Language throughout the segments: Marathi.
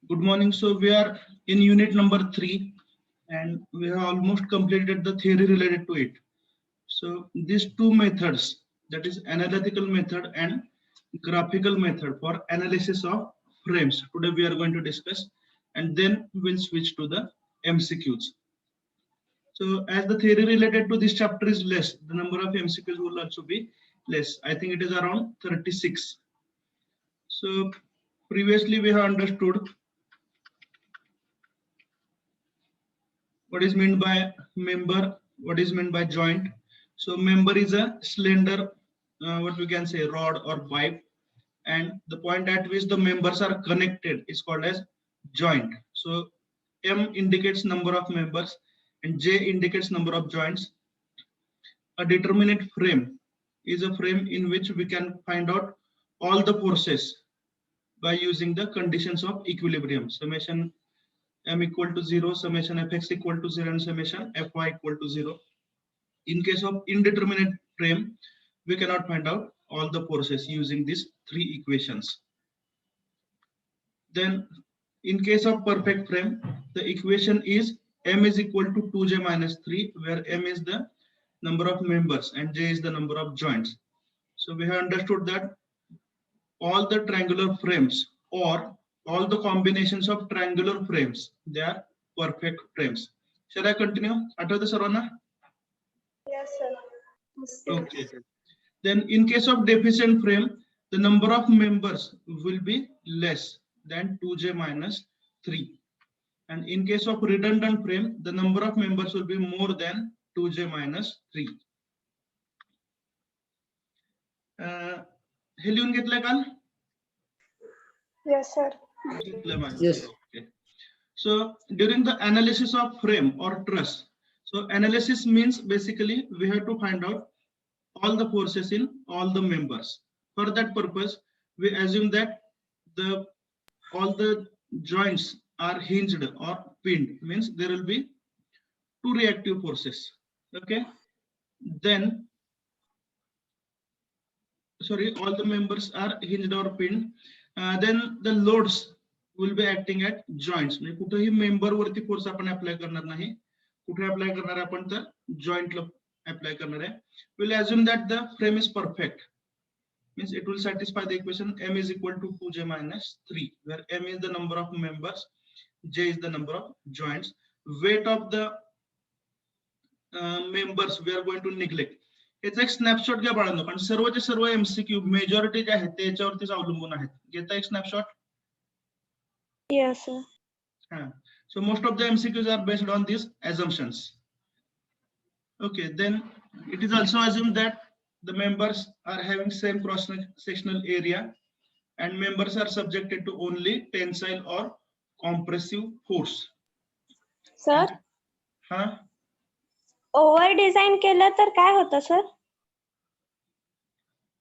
Good morning. So we are in unit number 3 and we have almost completed the theory related to it. So these two methods, that is analytical method and graphical method for analysis of frames, today we are going to discuss, and then we'll switch to the MCQs. So as the theory related to this chapter is less, the number of MCQs will also be less. I think it is around 36. So previously we have understood what is meant by member, what is meant by joint. So member is a slender, what we can say, rod or pipe, and the point at which the members are connected is called as joint. So M indicates number of members and J indicates number of joints. A determinate frame is a frame in which we can find out all the forces by using the conditions of equilibrium. Summation M equal to 0, summation Fx equal to 0, and summation Fy equal to 0. In case of indeterminate frame, we cannot find out all the forces using these three equations. Then in case of perfect frame, the equation is M is equal to 2j minus 3, where M is the number of members and J is the number of joints. So we have understood that all the triangular frames or all the combinations of triangular frames, they are perfect frames. Shall I continue? Athawtay sarvana? Yes, sir. Okay. Then in case of deficient frame, the number of members will be less than 2j minus 3. And in case of redundant frame, the number of members will be more than 2j minus 3. हे लिहून घेतलंय काल? Yes, sir. Yes. Okay. So during the analysis of frame or truss, so analysis means basically we have to find out all the forces in all the members. For that purpose, we assume that all the joints are hinged or pinned, means there will be two reactive forces. Okay. Then, sorry, all the members are hinged or pinned. Then the loads will be acting at joints. म्हणजे कुठेही मेंबर वरती फोर्स आपण अप्लाय करणार नाही. कुठे अप्लाय करणार आपण तर जॉइंटला अप्लाय करणार आहे. We'll assume that the frame is perfect. Means it will satisfy the equation M is equal to 2j minus 3, where M is the number of members, J is the number of joints. Weight of the members we are going to neglect. याचा एक स्नॅपशॉट घ्या बाळांनो, कारण सर्वचे सर्व एमसीक्यू मेजॉरिटी जे आहेत ते याच्यावरतीच अवलंबून आहेत. घेता एक snapshot? Yes, sir. So most of the MCQs are based on these assumptions. Okay, then it is also assumed that the members are having same cross-sectional area and members are subjected to only tensile or compressive force. Sir, हाँ, ओव्हर डिझाईन केलं तर काय होतं सर?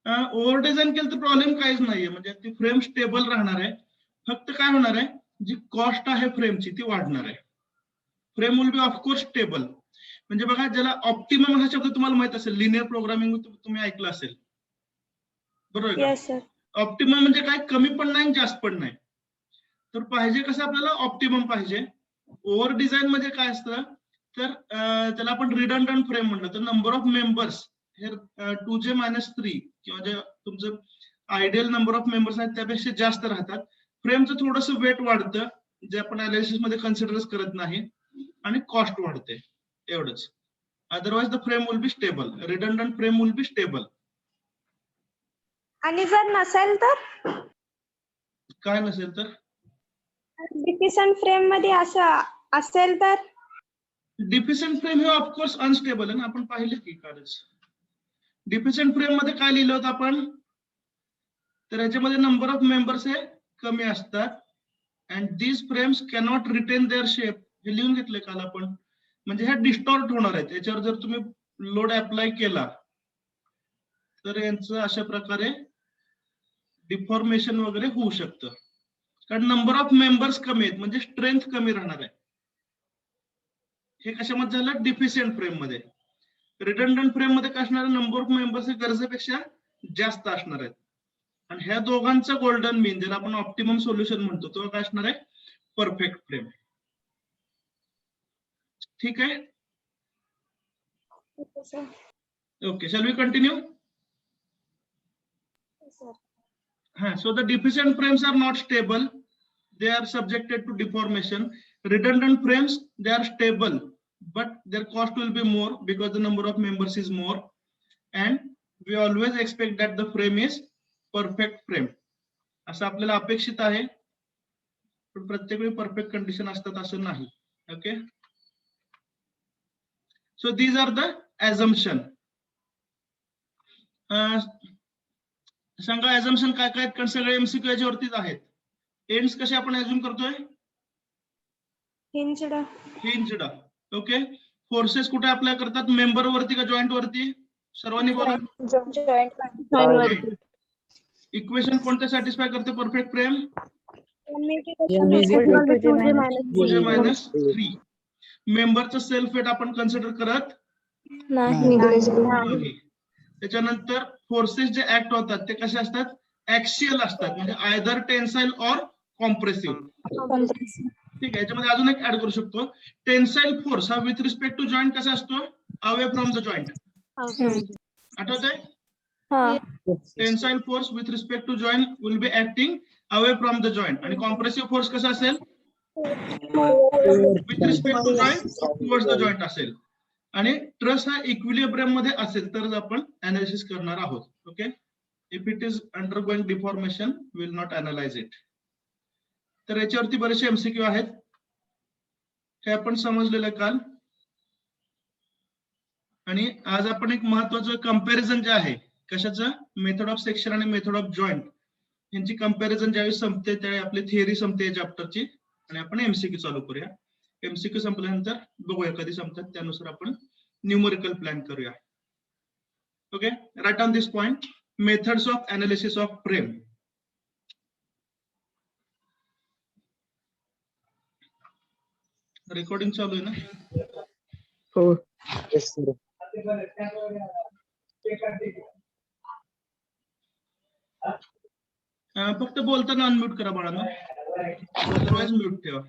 ओव्हर डिझाईन केलं तर प्रॉब्लेम काहीच नाहीये. म्हणजे ती फ्रेम स्टेबल राहणार आहे. फक्त काय होणार आहे, जी कॉस्ट आहे फ्रेमची ती वाढणार आहे. Frame will be of course stable. म्हणजे बघा, ज्याला ऑप्टिमम हा शब्द तुम्हाला माहित असेल, लिनियर प्रोग्रामिंग तुम्ही ऐकलं असेल, बरोबर का? Yes, sir. ऑप्टिमम म्हणजे काय, कमी पण नाही जास्त पण नाही. तर पाहिजे कसं आपल्याला ऑप्टिमम पाहिजे. ओव्हर डिझाईन म्हणजे काय असतं, तर त्याला आपण रिडंडंट फ्रेम म्हणलं तर नंबर ऑफ मेंबर्स हे 2j minus 3 किंवा जे तुमचं आयडियल नंबर ऑफ मेंबर्स आहेत त्यापेक्षा जास्त राहतात. फ्रेमचं थोडंसं वेट वाढतं, जे आपण अनालिसिस मध्ये कन्सिडरच करत नाही, आणि कॉस्ट वाढते, एवढंच. Otherwise the frame will be stable. Redundant frame will be stable. आणि जर नसेल तर काय नसेल तर डिफिशन फ्रेम मध्ये असं असेल तर डिफिशियंट फ्रेम हे ऑफकोर्स अनस्टेबल आहे ना, आपण पाहिले की कालच. डिफिशियंट फ्रेम मध्ये काय लिहिलं होतं आपण, तर याच्यामध्ये नंबर ऑफ मेंबर्स हे कमी असतात and these frames cannot retain their shape. हे लिहून घेतलंय काल आपण. म्हणजे ह्या डिस्टॉर्ट होणार आहेत. याच्यावर जर तुम्ही लोड अप्लाय केला तर यांचं अशा प्रकारे डिफॉर्मेशन वगैरे होऊ शकतं, कारण नंबर ऑफ मेंबर्स कमी आहेत, म्हणजे स्ट्रेंथ कमी राहणार आहे. हे कशामध्ये झालं, डिफिशियंट फ्रेम मध्ये. रिडंडंट फ्रेम मध्ये काय असणार, नंबर ऑफ मेंबर्स हे गरजेपेक्षा जास्त असणार आहेत. आणि ह्या दोघांचं गोल्डन मीन, ज्याला आपण ऑप्टिमम सोल्युशन म्हणतो, तो काय असणार आहे, परफेक्ट फ्रेम. ठीक आहे. Okay, sir. Okay, shall we continue? Yes, sir. So the deficient frames are not stable. They are subjected to deformation. Redundant frames, they are stable, but their cost will be more because the number of members is more. And we always expect that the frame is perfect frame. असं आपल्याला अपेक्षित आहे, पण प्रत्येक वेळी परफेक्ट कंडिशन असतात असं नाही. Okay. So these are the assumption. सांगा assumption काय काय आहेत, कारण सगळे MCQ याच्यावरतीच आहेत. एंड्स कसे आपण अज्युम करतोय? हिंज्ड. ओके. फोर्सेस कुठे अप्लाय करतात? मेंबर वरती का जॉईंट वरती? सर्वांनी बोला. Joint. इक्वेशन कोणते सॅटिस्फाय करते परफेक्ट फ्रेम? -2j-3. मेंबरचं सेल्फ वेट आपण कन्सिडर करत नाही. त्याच्यानंतर फोर्सेस जे ऍक्ट होतात ते कसे असतात? ऍक्सियल असतात, म्हणजे आयदर टेन्साइल ऑर कॉम्प्रेसिव्ह. ठीक आहे. याच्यामध्ये अजून एक ऍड करू शकतो. टेन्साइल फोर्स हा विथ रिस्पेक्ट टू जॉईंट कसा असतो? Away from the joint. आठवतंय? Tensile force with respect to joint will be acting away from the joint. आणि कॉम्प्रेसिव्ह फोर्स कसा असेल? With respect to joint towards the joint असेल. आणि ट्रस हा इक्विलिब्रियम मध्ये असेल तरच आपण अनालिसिस करणार आहोत. Okay. If it is undergoing deformation will not analyse it. तर याच्यावरती बरेचसे MCQ आहेत, हे आपण समजलेलं काल. आणि आज आपण एक महत्वाचं कंपॅरिझन जे आहे, कशाचं? मेथड ऑफ सेक्शन आणि मेथड ऑफ जॉईंट यांची कंपॅरिझन ज्यावेळी संपते त्यावेळी आपली थिअरी संपते या चॅप्टरची, आणि आपण MCQ चालू करूया. MCQ संपल्यानंतर बघूया कधी संपतात, त्यानुसार आपण न्यूमेरिकल प्लॅन करूया. Okay. Right on this point, methods of analysis of frame. Recording चालू आहे ना? हो. Yes sir. फक्त बोलताना अनम्यूट करा बाळांनो, अदरवाइज म्यूट ठेवा.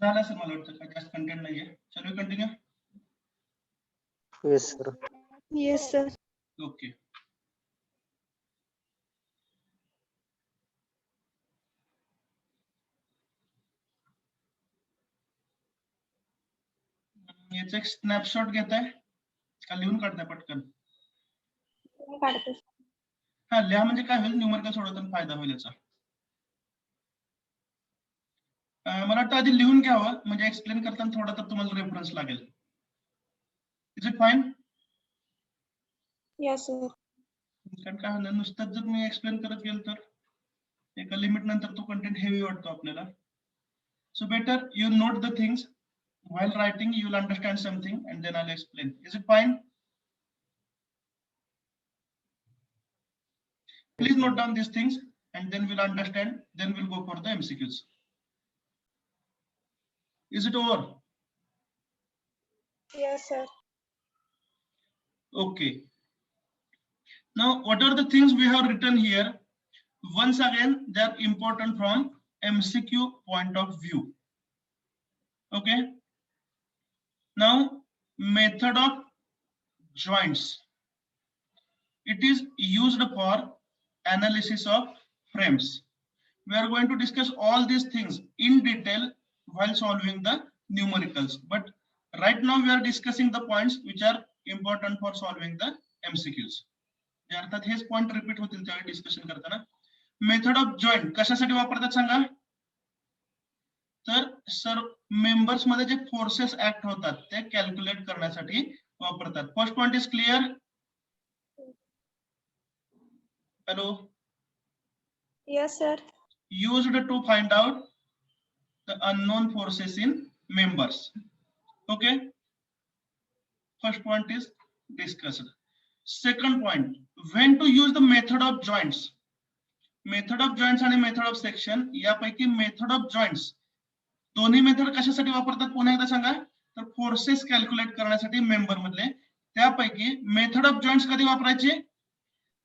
झालं असेल मला वाटतं, काय जास्त कंटेंट नाहीये. चल we continue. Yes sir. Yes, sir. Okay. याचा एक स्नॅपशॉट घेताय का लिहून काढताय पटकन? काढते. हा, लिहा म्हणजे काय होईल, न्यूमेरिकल सोडवताना फायदा होईल याचा. मला वाटतं आधी लिहून घ्यावं, म्हणजे एक्सप्लेन करताना थोडा तर तुम्हाला रेफरन्स लागेल. Is it fine? Yes, sir. कारण काय होणार, नुसतंच जर मी एक्सप्लेन करत गेलो तर एका लिमिट नंतर तो कंटेंट हेवी वाटतो आपल्याला. So better you note the things while writing, you will understand something and then I'll explain. Is it fine? Please note down these things and then we'll understand, then we'll go for the MCQs. Is it over? Yes, sir. Okay. Now, what are the things we have written here? Once again, they are important from MCQ point of view. Okay. Now, method of joints. It is used for analysis of frames. We are going to discuss all these things in detail while solving the numericals. But right now we are discussing the points which are important for solving the MCQs. अर्थात हेच पॉइंट रिपीट होतील त्यावेळी डिस्कशन करताना. मेथड ऑफ जॉईंट कशासाठी वापरतात सांगा. तर सर मेंबर्स मध्ये जे फोर्सेस ऍक्ट होतात ते कॅल्क्युलेट करण्यासाठी वापरतात. First point is clear. Hello. Yes, sir. Used to find out the unknown forces in members. Okay. First point is discussed. Second point, when to use the method of joints. Method of joints आणि method of section यापैकी method of joints दोन्ही मेथड कशासाठी वापरतात पुन्हा एकदा सांगा. तर फोर्सेस कॅल्क्युलेट करण्यासाठी मेंबर मधले. त्यापैकी मेथड ऑफ जॉइंट्स कधी वापरायचे.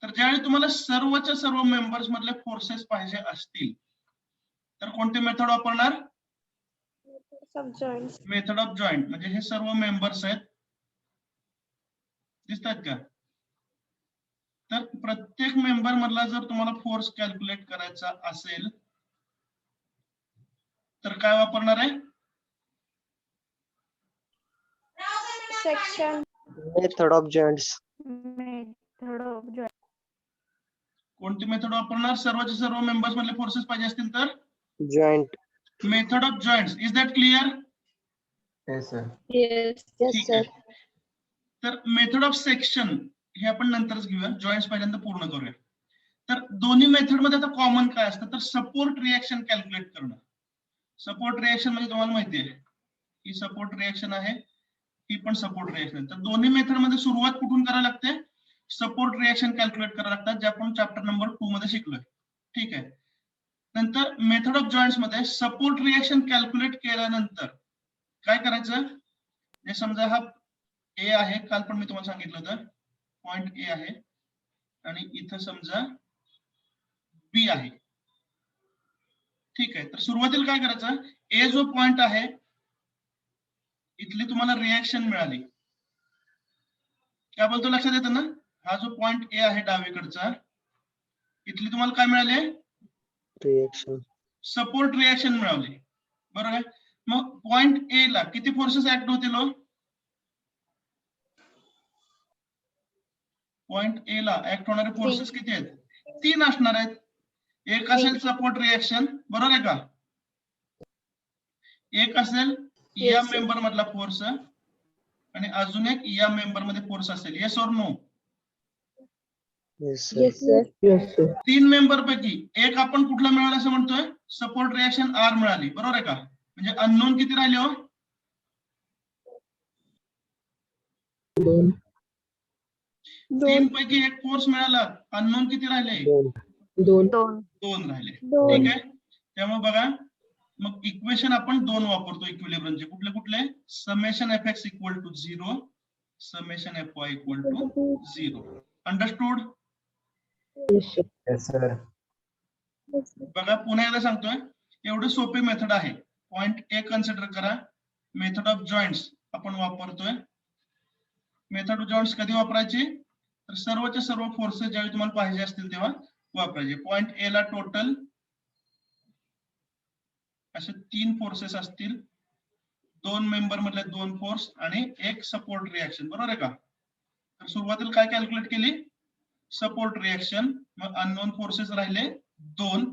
तर ज्यावेळी तुम्हाला सर्वच्या सर्व मेंबर्स मधले फोर्सेस पाहिजे असतील तर कोणते मेथड वापरणार. Subjoints. मेथड ऑफ जॉइंट म्हणजे हे सर्व मेंबर्स आहेत दिसतात का. तर प्रत्येक मेंबर मधला जर तुम्हाला फोर्स कॅल्क्युलेट करायचा असेल तर काय वापरणार आहे. Section. Method of joints. Method of joint. कोणती मेथड वापरणार. सर्वच्या सर्व मेंबर्स मधले फोर्सेस पाहिजे असतील तर Joint. Method of joints. Is that clear. Yes, sir. Yes. ठीक आहे. तर मेथड ऑफ सेक्शन हे आपण नंतरच घेऊया. जॉइंट्स पहिल्यांदा पूर्ण करूया. तर दोन्ही मेथड मध्ये आता कॉमन काय असतं तर सपोर्ट रिएक्शन कॅल्क्युलेट करणं. सपोर्ट रिएक्शन म्हणजे तुम्हाला माहिती आहे ही सपोर्ट रिएक्शन आहे ही पण सपोर्ट रिएक्शन. तर दोन्ही मेथड मध्ये सुरुवात कुठून करायला लागते. सपोर्ट रिएक्शन कॅल्क्युलेट करायला लागतात जे आपण चॅप्टर नंबर 2 मध्ये शिकलोय. ठीक आहे. नंतर मेथड ऑफ जॉइंट्स मध्ये सपोर्ट रिएक्शन कॅल्क्युलेट केल्यानंतर काय करायचं. हे समजा हा ए आहे. काल पण मी तुम्हाला सांगितलं होतं पॉइंट ए आहे आणि इथं समजा बी आहे. ठीक आहे. तर सुरुवातीला काय करायचं. ए जो पॉइंट आहे इथली तुम्हाला रिएक्शन मिळाली. काय बोलतो लक्षात येतं ना. हा जो पॉइंट ए आहे डावीकडचा इथली तुम्हाला काय मिळाले. Reaction. सपोर्ट रिएक्शन मिळाली. बरोबर आहे. मग पॉइंट ए ला किती फोर्सेस ऍक्ट होतील. पॉइंट ए ला ऍक्ट होणारे फोर्सेस किती आहेत. 3 असणार आहेत. एक असेल सपोर्ट रिएक्शन बरोबर आहे का. एक असेल या मेंबर मधला फोर्स आणि अजून एक या मेंबर मध्ये फोर्स असेल. Yes or no. Yes, sir. Yes, sir. 3 member पैकी एक आपण कुठला मिळाला असं म्हणतोय. सपोर्ट रिएक्शन आर मिळाली बरोबर आहे का. म्हणजे अननोन किती राहिले हो. 3 पैकी एक फोर्स मिळाला. अननोन किती राहिले. 2 राहिले. ठीक आहे. त्यामुळे बघा मग इक्वेशन आपण 2 वापरतो इक्विलिब्रियमचे. कुठले कुठले. Summation F x equal to 0 summation F y equal to 0. Understood. Yes, sir. बघा पुन्हा एकदा सांगतोय एवढी सोपी मेथड आहे. पॉइंट ए कन्सिडर करा. मेथड ऑफ जॉइंट्स आपण वापरतोय. मेथड ऑफ जॉइंट्स कधी वापरायची तर सर्वच्या सर्व फोर्सेस ज्यावेळी तुम्हाला पाहिजे असतील तेव्हा वापरायचे. पॉइंट ए ला टोटल असे 3 फोर्सेस असतील. 2 मेंबर मधले 2 फोर्स आणि एक सपोर्ट रिएक्शन बरोबर आहे का. तर सुरुवातीला काय कॅल्क्युलेट केली. Support reaction. मग अननोन फोर्सेस राहिले 2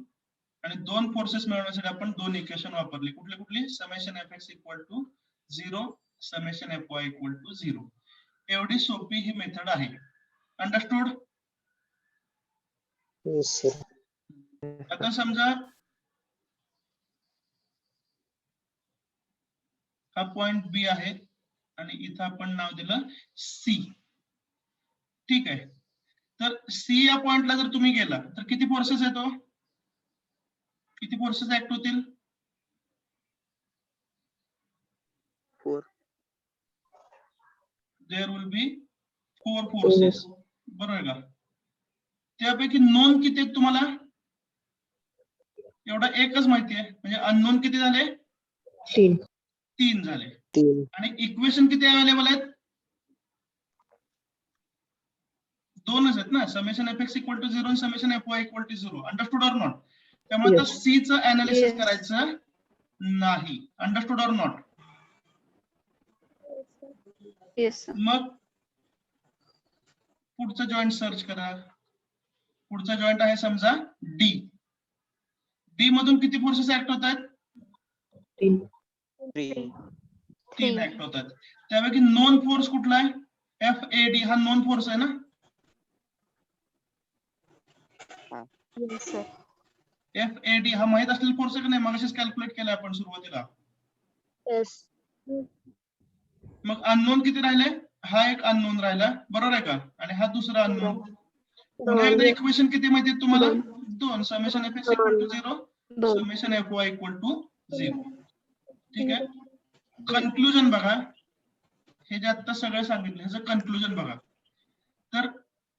आणि 2 फोर्सेस मिळवण्यासाठी आपण 2 इक्वेशन वापरली. कुठली कुठली. Summation F x equal to 0 summation F y equal to 0. एवढी सोपी ही मेथड आहे. अंडरस्टूड. Yes, sir. आता समजा हा पॉइंट बी आहे आणि इथं आपण नाव दिलं सी. ठीक आहे. तर सी या पॉइंटला जर तुम्ही गेला तर किती फोर्सेस येतो. किती फोर्सेस ऍक्ट होतील. 4. देयर विल बी 4 फोर्सेस बरोबर आहे का. त्यापैकी नोन किती आहेत तुम्हाला तेवढं एकच माहिती आहे, म्हणजे अननोन किती झाले? 3 झाले. 3. आणि इक्वेशन किती अवेलेबल आहेत? 2च आहेत ना. Summation F x equal to 0 आणि summation F y equal to 0. Understood or not? त्यामुळे आता सी चं अनालिसिस करायचं नाही. Understood or not? Yes sir. मग पुढचं जॉईंट सर्च करा. पुढचा जॉईंट आहे समजा डी. डी मधून किती फोर्सेस ऍक्ट होत आहेत? 3 ऍक्ट होतात. त्यापैकी नॉन फोर्स कुठला आहे? एफ ए डी हा नॉन फोर्स आहे ना. Yes sir. F A D हा माहित असलेला फोर्स आहे का नाही? मगाशीच कॅल्क्युलेट केला आपण सुरुवातीला. येस. मग अननोन किती राहिले? हा एक अननोन राहिला, बरोबर आहे का? आणि हा दुसरा अननोन. पुन्हा एकदा इक्वेशन किती माहिती तुम्हाला? 2. Summation F x equal to 0, summation F y equal to 0. ठीक आहे. कन्क्लुजन बघा. हे जे आता सगळं सांगितलं ह्याचं कन्क्लुजन बघा. तर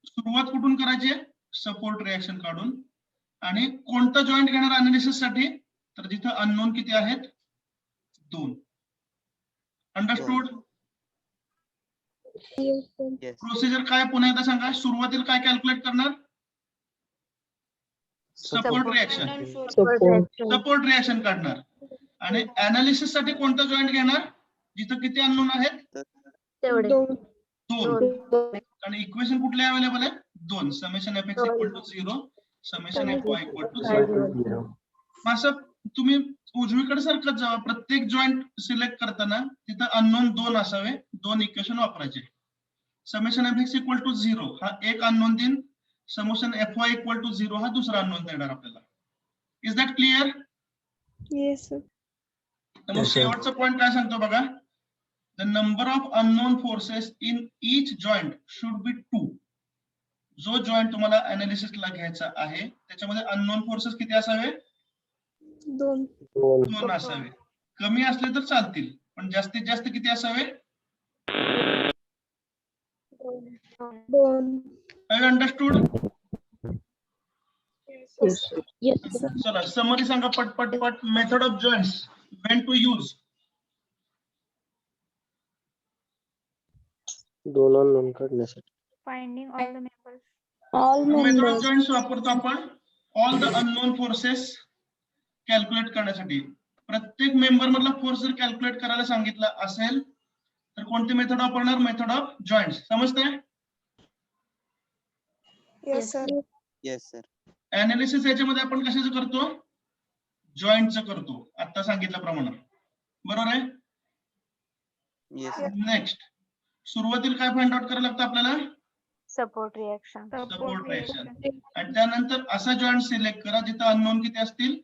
सुरुवात कुठून करायची आहे? सपोर्ट रिएक्शन काढून. आणि कोणता जॉईंट घेणार अनालिसिस साठी? तर जिथं अननोन किती आहेत? 2. अंडरस्टूड? प्रोसिजर काय पुन्हा एकदा सांगा. सुरुवातीला काय कॅल्क्युलेट करणार? Support reaction. सपोर्ट रिएक्शन काढणार. आणि अनालिसिस साठी कोणता जॉईंट घेणार? जिथं किती अननोन आहेत? 2. आणि इक्वेशन कुठले अवेलेबल आहे? 2. Summation F x equal to 0, summation F y equal to 0. असं तुम्ही उजवीकडे सरकत जावा. प्रत्येक जॉईंट सिलेक्ट करताना तिथं अननोन 2 असावे. 2 इक्वेशन वापरायचे. Summation F x equal to 0 हा एक अननोन देईन. Summation F y equal to 0 हा दुसरा अननोन देणार आपल्याला. Is that clear? Yes sir. तर मग शेवटचा पॉइंट काय सांगतो बघा. The number of unknown forces in each joint should be 2. जो जॉईंट तुम्हाला अनालिसिसला घ्यायचा आहे त्याच्यामध्ये अननोन फोर्सेस किती असावे? 2 असावे. कमी असले तर चालतील, पण जास्तीत जास्त किती असावे? 2. अंडरस्टूड? Yes sir. चला समरी सांगा पट. Method of joints when to use. 2 unknown काढण्यासाठी. Finding all the members. All method of members. Joints वापरतो आपण all the unknown forces calculate करण्यासाठी. प्रत्येक मेंबर मधला फोर्स जर कॅल्क्युलेट करायला सांगितला असेल तर कोणती मेथड वापरणार? Method of joints. समजतंय? Yes sir. Yes sir. Analysis याच्यामध्ये आपण कशाचं करतो? जॉइंटचं करतो, आता सांगितल्याप्रमाणे. बरोबर आहे? येस. नेक्स्ट सुरुवातीला काय फाइंड आउट करायला लागतं आपल्याला? Support reaction. Support reaction. आणि त्यानंतर असा जॉइंट सिलेक्ट करा जिथं अननोन किती असतील?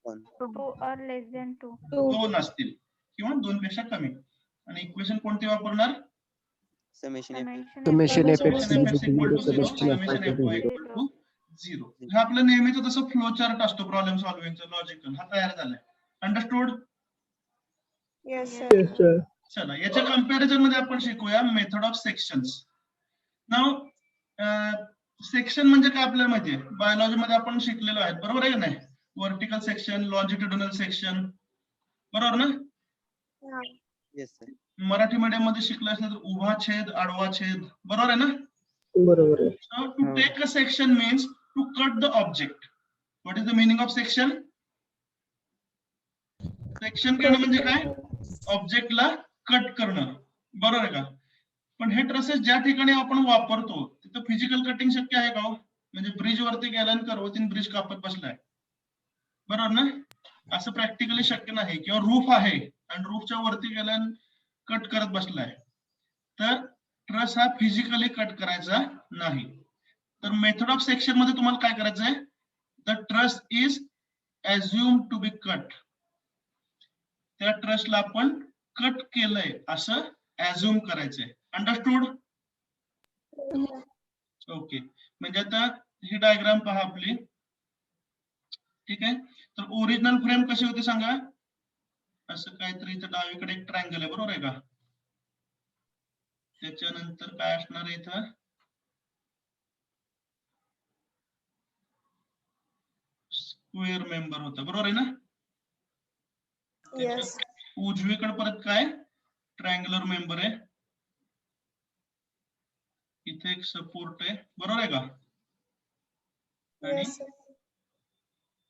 2 or less than 2. 2 असतील किंवा 2 पेक्षा कमी. आणि इक्वेशन कोणती वापरणार? Summation Summation F F summation F x equal to 0, summation F y equal to 0. हा आपलं नेहमीच तसं फ्लो चार्ट असतो प्रॉब्लेम सॉल्व्हिंगचा लॉजिकल. हा तयार झालाय. अंडरस्टूड? Yes sir. चला याच्या कंपॅरिझन मध्ये आपण शिकूया मेथड ऑफ सेक्शन्स. नाव सेक्शन म्हणजे काय आपल्याला माहितीये? बायोलॉजी मध्ये आपण शिकलेलो आहे, बरोबर आहे की नाही? वर्टिकल सेक्शन, लॉन्जिट्युडिनल सेक्शन, बरोबर ना? Yes sir. मराठी मीडियम मध्ये शिकलं असलं तर उभा छेद, आडवा छेद, बरोबर आहे ना? बरोबर आहे. So to take a section means to cut the object. What is the meaning of section? Section करणं म्हणजे काय? ऑब्जेक्टला कट करणं, बरोबर आहे का? पण हे ट्रसेस ज्या ठिकाणी आपण वापरतो तिथं फिजिकल कटिंग शक्य आहे का हो? म्हणजे ब्रिज वरती गेला आणि कर्वतीन ब्रिज कापत बसलाय, बरोबर ना? असं प्रॅक्टिकली शक्य नाही. किंवा रूफ आहे आणि रूफच्या वरती गेला आणि कट करत बसलाय, तर ट्रस हा फिजिकली कट करायचा नाही. तर मेथड ऑफ सेक्शन मध्ये तुम्हाला काय करायचं आहे? The truss is assume to be cut. त्या ट्रसला आपण कट केलंय असं अज्युम करायचंय. अंडरस्टूड? ओके. म्हणजे आता ही डायग्राम पहा आपली. ठीक आहे. तर ओरिजिनल फ्रेम कशी होती सांगा? असं काहीतरी इथं डावीकडे एक ट्रायंगल आहे, बरोबर आहे का? त्याच्यानंतर काय असणार आहे इथं? स्क्वेअर मेंबर होता, बरोबर आहे ना? येस उजवीकडे परत काय ट्रायंग्युलर मेंबर आहे, इथे एक सपोर्ट आहे, बरोबर आहे का? आणि येस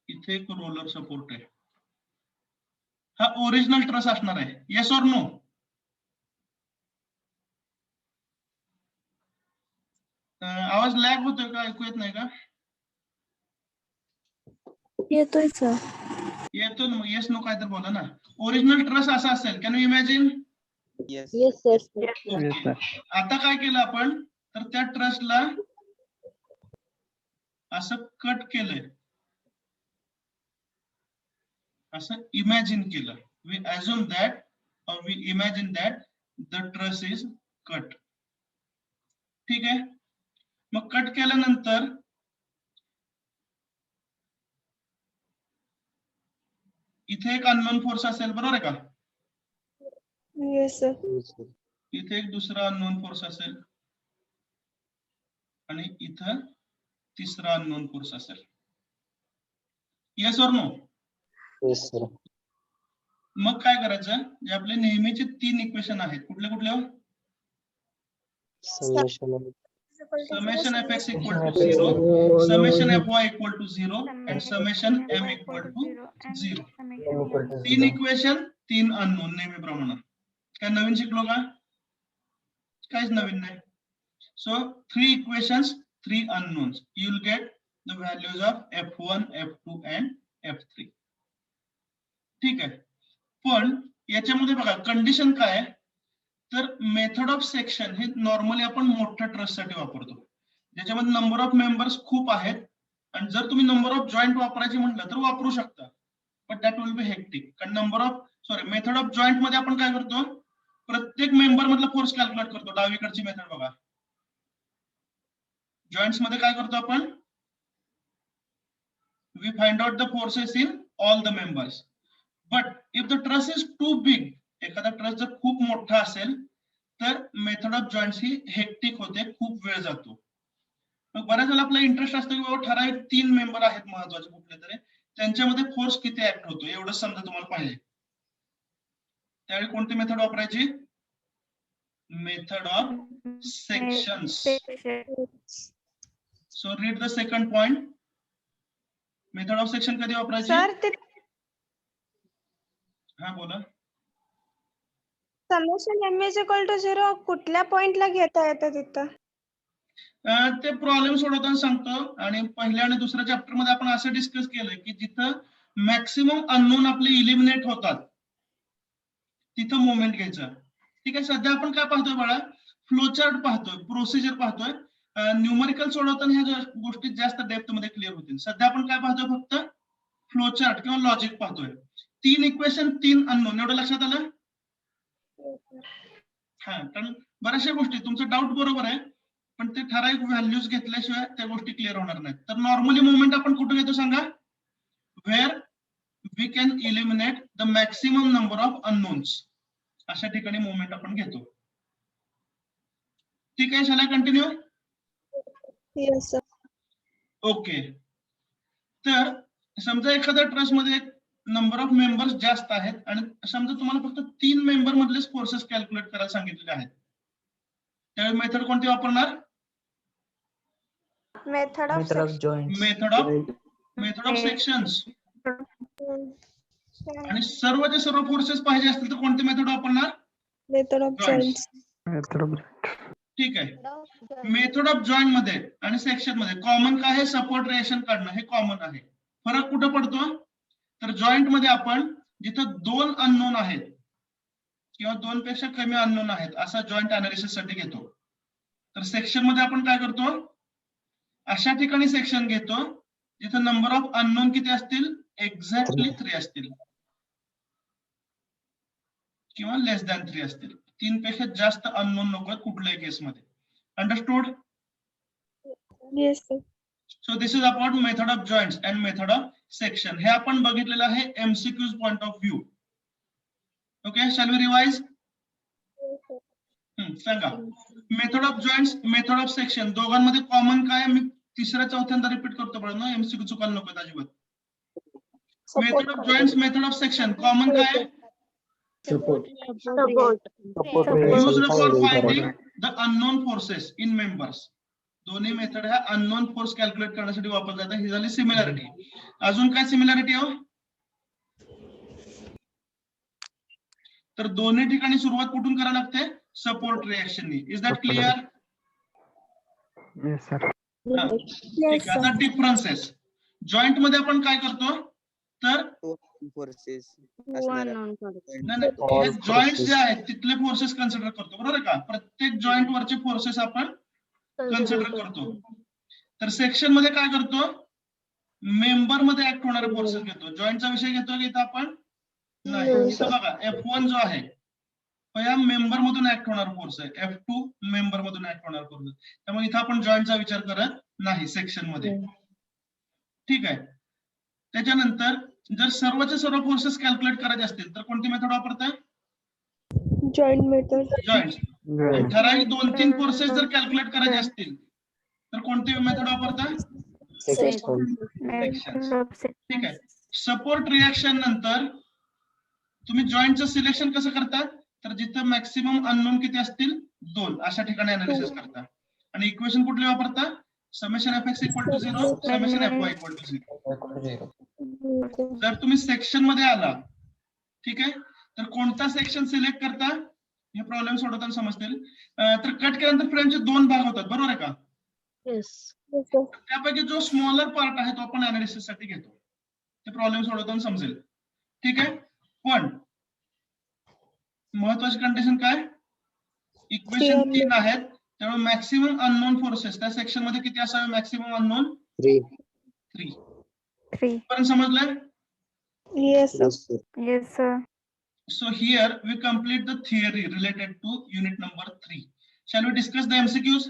इथे एक रोलर सपोर्ट आहे. हा ओरिजिनल ट्रस असणार आहे, येस ऑर नो? आवाज लॅग होतोय का, ऐकू येत नाही का? येतोय सर. येतो ना, मग येस नो काय तर बोला ना. ओरिजिनल ट्रस असा असेल, can you imagine? Yes. Yes sir. Okay. आता काय केलं आपण, तर त्या ट्रसला असं कट केलंय, असं इमॅजिन केलं. We assume that or we imagine that the truss is cut. ठीक आहे, मग कट केल्यानंतर इथे एक अननोन फोर्स असेल, बरोबर आहे का? Yes sir. इथे एक दुसरा अननोन फोर्स असेल आणि इथं तिसरा अननोन फोर्स असेल, येस और नो? Yes, sir. मग काय करायचं, जे आपले नेहमीचे 3 इक्वेशन आहेत, कुठले कुठले हो? Summation fx equal to 0, summation fy equal to 0 and summation m equal to 0. 3 equation 3 unknown नेहमीप्रमाणे. काय नवीन शिकलो का? काहीच नवीन नाही. So 3 equations 3 unknowns, you will get the values of f1 f2 and f3. ठीक आहे, पण याच्यामध्ये बघा कंडिशन काय आहे, तर मेथड ऑफ सेक्शन हे नॉर्मली आपण मोठ्या ट्रस्ट साठी वापरतो, ज्याच्यामध्ये नंबर ऑफ मेंबर्स खूप आहेत, आणि जर तुम्ही नंबर ऑफ जॉईंट वापरायचे म्हटलं तर वापरू शकता, but that will be hectic. कारण मेथड ऑफ जॉईंट मध्ये आपण काय करतो, प्रत्येक मेंबर मधला फोर्स कॅल्क्युलेट करतो. डावीकडची मेथड बघा, जॉईंट्स मध्ये काय करतो आपण, we find out the forces in all the members. But if the truss is too big, एखादा ट्रस जर खूप मोठा असेल तर मेथड ऑफ जॉईंट्स ही हेक्टिक होते, खूप वेळ जातो. मग बऱ्याच वेळेला आपला इंटरेस्ट असतो की बाबा ठराविक 3 मेंबर आहेत महत्वाचे कुठले तरी, त्यांच्यामध्ये फोर्स किती ऍक्ट होतो एवढं समजा तुम्हाला पाहिजे, त्यावेळी कोणती मेथड वापरायची? Method of sections. So read the second point. Method of section कधी वापरायची? सर ते हा बोला. Summation M is equal to 0 कुठल्या पॉइंटला घेता येतं तिथं? ते प्रॉब्लेम सोडवताना सांगतो, आणि पहिल्या आणि दुसऱ्या चॅप्टर मध्ये आपण असं डिस्कस केलंय की जिथं मॅक्सिमम अननोन आपले इलिमिनेट होतात तिथं मोमेंट घ्यायचं. ठीक आहे, सध्या आपण काय पाहतोय बाळा, फ्लोचार्ट पाहतोय, प्रोसिजर पाहतोय. न्यूमरिकल सोडवताना ह्या गोष्टी जास्त डेप्थ मध्ये क्लिअर होतील. सध्या आपण काय पाहतोय, फक्त फ्लोचार्ट किंवा लॉजिक पाहतोय. 3 इक्वेशन 3 अननोन, एवढं लक्षात आलं? हा, कारण बऱ्याचशा गोष्टी तुमचं डाऊट बरोबर आहे, पण ते ठराविक व्हॅल्यूज घेतल्याशिवाय त्या गोष्टी क्लिअर होणार नाहीत. तर नॉर्मली मुवमेंट आपण कुठे घेतो सांगा, where we can eliminate the maximum number of unknowns, अशा ठिकाणी मुवमेंट आपण घेतो. ठीक आहे, चला कंटिन्यू. Yes sir. ओके, तर समजा एखाद्या ट्रस्ट मध्ये नंबर ऑफ मेंबर्स जास्त आहेत आणि समजा तुम्हाला फक्त 3 मेंबर मधलेच फोर्सेस कॅल्क्युलेट करायला सांगितलेले आहेत, त्यावेळी मेथड कोणती वापरणार? Method of joints. Method of sections. आणि सर्वचे सर्व फोर्सेस पाहिजे असतील तर कोणती मेथड वापरणार? Method of Joints. जॉइंट्स. ठीक आहे, मेथड ऑफ जॉईंट मध्ये आणि सेक्शन मध्ये कॉमन काय आहे? सपोर्ट रिएक्शन काढणं, हे कॉमन आहे. फरक कुठं पडतो, तर जॉईंट मध्ये आपण जिथं 2 अननोन आहेत किंवा 2 पेक्षा कमी अननोन आहेत असा जॉईंट अनालिसिस साठी घेतो. तर सेक्शन मध्ये आपण काय करतो, अशा ठिकाणी सेक्शन घेतो जिथं नंबर ऑफ अननोन किती असतील? एक्झॅक्टली 3 असतील किंवा लेस दॅन 3 असतील. 3 पेक्षा जास्त अननोन नको कुठल्याही केसमध्ये. Understood? Yes sir. So this is about method of joints and method of section. हे आपण बघितलेलं आहे MCQs point of view. Okay, shall we revise? सांगा, method of joints, method of section, दोघांमध्ये कॉमन काय? मी तिसऱ्या चौथ्यांदा रिपीट करतो बरं ना, एमसीक्यू चुकायला नको अजिबात. Method of joints, method of section, common काय? Support. Used for finding the unknown forces in members. दोन्ही मेथड ह्या अननोन फोर्स कॅल्क्युलेट करण्यासाठी वापरल्या जातात. ही झाली सिमिलॅरिटी. अजून काय सिमिलॅरिटी आहे? तर दोन्ही ठिकाणी सुरुवात कुठून करायला लागते? सपोर्ट रिएक्शननी. Is that clear? Yes, sir. ठीक आहे. आता डिफरन्सेस. जॉईंट मध्ये आपण काय करतो? तर फोर्सेस जॉईंट जे आहेत तिथले फोर्सेस कन्सिडर करतो, बरोबर आहे का? प्रत्येक जॉईंट वरचे फोर्सेस आपण कन्सिडर करतो. तर सेक्शन मध्ये काय करतो? मेंबर मध्ये ऍक्ट होणारे फोर्सेस घेतो. जॉईंटचा विषय घेतो की इथं आपण नाही. इथं बघा F1 जो आहे तो या मेंबर मधून ऍक्ट होणारा फोर्स आहे. F2 मेंबर मधून ऍक्ट होणारा फोर्स आहे. त्यामुळे इथं आपण जॉईंटचा विचार करत नाही सेक्शन मध्ये. ठीक आहे. त्याच्यानंतर जर सर्वचे सर्व फोर्सेस कॅल्क्युलेट करायचे असतील तर कोणती मेथड वापरताय? Joint method. जॉईंट. ठराविक 2-3 फोर्सेस जर कॅल्क्युलेट करायचे असतील तर कोणती मेथड वापरताय? ठीक आहे. सपोर्ट रिएक्शन नंतर तुम्ही जॉईंटचं सिलेक्शन कसं करता? तर जिथं मॅक्सिमम अननोन किती असतील? 2 अशा ठिकाणी अनालिसिस करता. आणि इक्वेशन कुठली वापरता? Summation Fx equal to 0, summation Fy equal to 0. जर तुम्ही सेक्शन मध्ये आला, ठीक आहे, तर कोणता सेक्शन सिलेक्ट करता? हे प्रॉब्लेम सोडवताना समजतील. तर कट केल्यानंतर फ्रेमचे 2 भाग होतात, बरोबर आहे का? त्यापैकी जो स्मॉलर पार्ट आहे तो आपण अनालिसिस साठी घेतो. ते प्रॉब्लेम सोडवताना समजेल. ठीक आहे. पण महत्वाची कंडिशन काय? इक्वेशन 3 आहेत, त्यामुळे मॅक्सिमम अननोन फोर्सेस त्या सेक्शन मध्ये किती असावे? Maximum unknown 3. पण समजलं? Yes. Yes, sir. So here we complete the theory related to unit number 3. Shall we discuss the MCQs?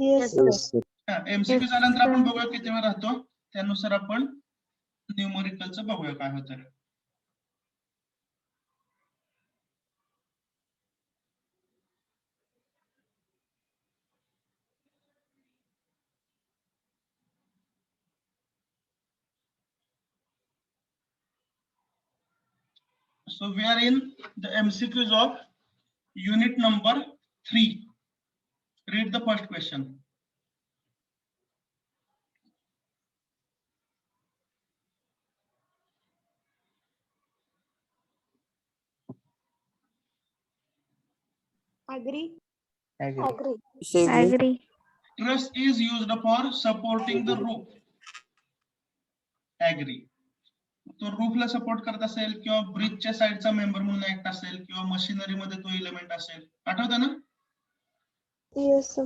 Yes. MCQ झाल्यानंतर आपण बघूया किती वेळ राहतो, त्यानुसार आपण न्यूमरिकलचं बघूया काय होतं. So we are in the MCQs of unit number 3. Read the first question. Agree. Agree. Truss is used for supporting the roof. Agree. तो रूफला सपोर्ट करत असेल किंवा ब्रिजच्या साइडचा मेंबर म्हणून ऍक्ट असेल किंवा मशिनरी मध्ये तो एलिमेंट असेल. आठवतं ना? Yes.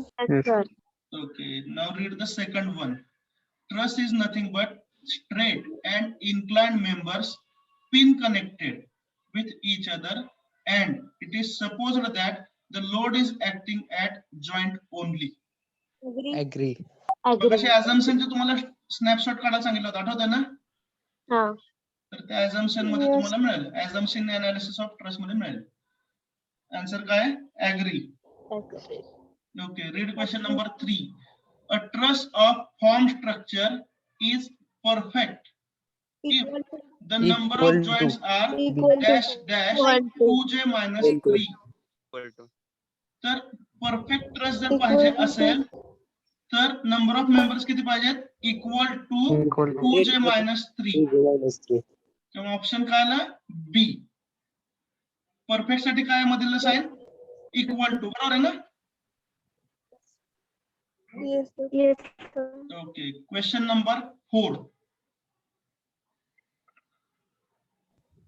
Okay, now read the second one. Truss is nothing but straight and inclined members pin connected with each other, and it is supposed that the load is acting at joint only. Agree. असे assumption तुम्हाला स्नॅपशॉट काढायला सांगितलं होतं, आठवतं ना? तर त्या assumption मध्ये तुम्हाला मिळेल. assumption analysis of truss मध्ये मिळेल. आन्सर काय? Agree. Okay, read question number 3. A truss of form structure is perfect if the number of joints are dash dash 2j minus 3. तर परफेक्ट ट्रस जर पाहिजे असेल तर नंबर ऑफ मेंबर्स किती पाहिजेत? Equal to 2j minus 3. तेव्हा ऑप्शन काय आला? बी. परफेक्ट साठी काय मधील साइन? Equal to. बरोबर आहे ना? Yes. Okay, question number 4.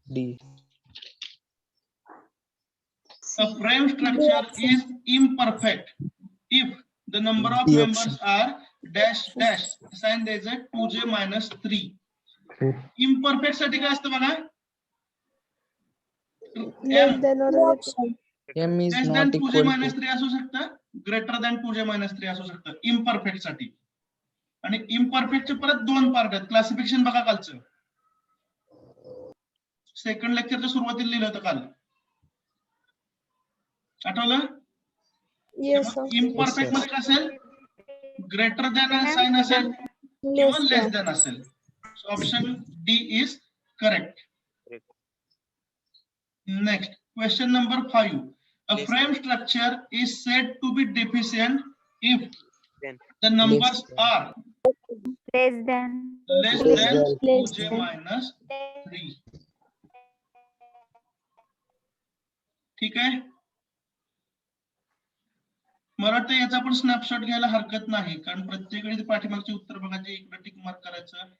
D. A frame structure is imperfect if the number of D members are dash dash. Sign there is a 2j minus 3. Imperfect साठी काय असतं बघा? Less than or equal. M is Less than not 2j equal minus to 3 असू शकतं, ग्रेटर दॅन 2j minus 3 असू शकतं इम्परफेक्ट साठी. आणि इम्परफेक्टचे परत 2 पार्ट आहेत. क्लासिफिकेशन बघा कालचं, सेकंड लेक्चरच्या सुरुवातीला लिहिलं होतं काल, आठवलं? Yes. इम्परफेक्ट मध्ये काय असेल? ग्रेटर दॅन साइन असेल किंवा लेस दॅन असेल. So option D is correct. Correct. Next, question number 5. A Less frame structure is said to be deficient if than. the numbers than. are Less than. less Less than than. 2j minus 3. ठीक आहे. मला वाटतं याचा पण स्नॅपशॉट घ्यायला हरकत नाही, कारण प्रत्येक वेळी पाठीमागचे उत्तर बघायचे, इकडे टिक मार्क करायचं,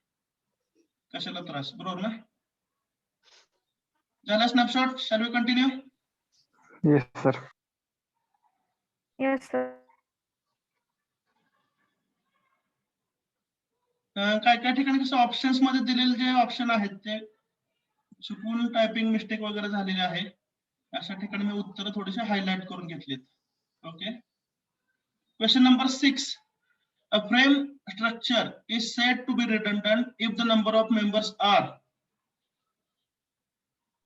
कशाला त्रास, बरोबर ना? झाला snapshot? Shall we continue? Yes, sir. Yes, sir. काय काय ठिकाणी कसं ऑप्शन्स मध्ये दिलेले जे ऑप्शन आहेत ते चुकून टायपिंग मिस्टेक वगैरे झालेली आहे, अशा ठिकाणी मी उत्तर थोडेसे हायलाइट करून घेतलेत. Okay. Question number 6. A frame structure is said to be redundant if the number of members are.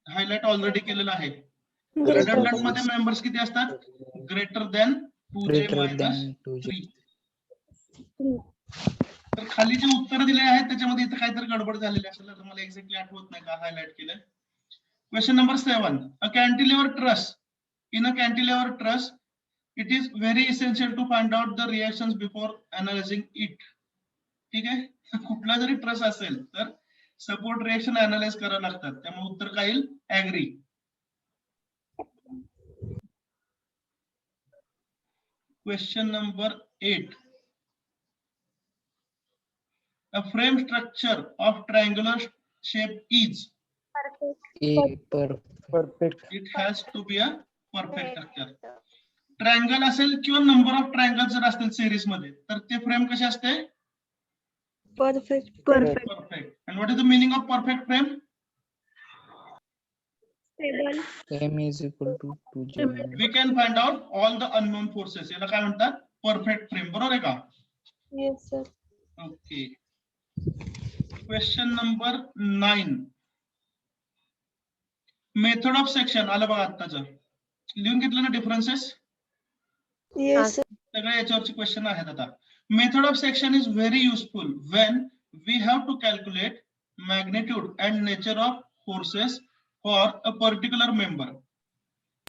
Highlight already केलेलं आहे. रिडंडंट मध्ये मेंबर्स किती असतात? Greater than 2j Greater minus than 2j. 3. तर खाली जे उत्तर दिले आहेत त्याच्यामध्ये इथं काहीतरी गडबड झालेली असेल, तर मला एक्झॅक्टली आठवत नाही का हायलाइट केलंय. Question number 7. A cantilever truss. In a cantilever truss, it is very essential to find out the reactions before analyzing it. ठीक आहे. कुठला जरी ट्रस असेल तर सपोर्ट रिएक्शन अनालाइज करावं लागतात, त्यामुळे उत्तर काय येईल? Agri. Question number 8. A frame structure of triangular shape is. Perfect. It has to be a perfect structure. Triangle असेल किंवा नंबर ऑफ ट्रायंगल जर असतील सिरीज मध्ये, तर ते फ्रेम कशी असते? Perfect. Perfect. And what is the meaning of perfect frame? Stable. M is equal to 2j minus. We can find out all the unknown forces. याला काय म्हणतात? Perfect frame. बरोबर आहे का? Yes sir. Okay. Question number 9. Method of section आलं बघा आत्ताच. लिहून घेतलं ना डिफरन्सेस? Yes sir. सगळे याच्यावरचे क्वेश्चन आहेत आता. Method of section is very useful when we have to calculate magnitude and nature of forces for a particular member.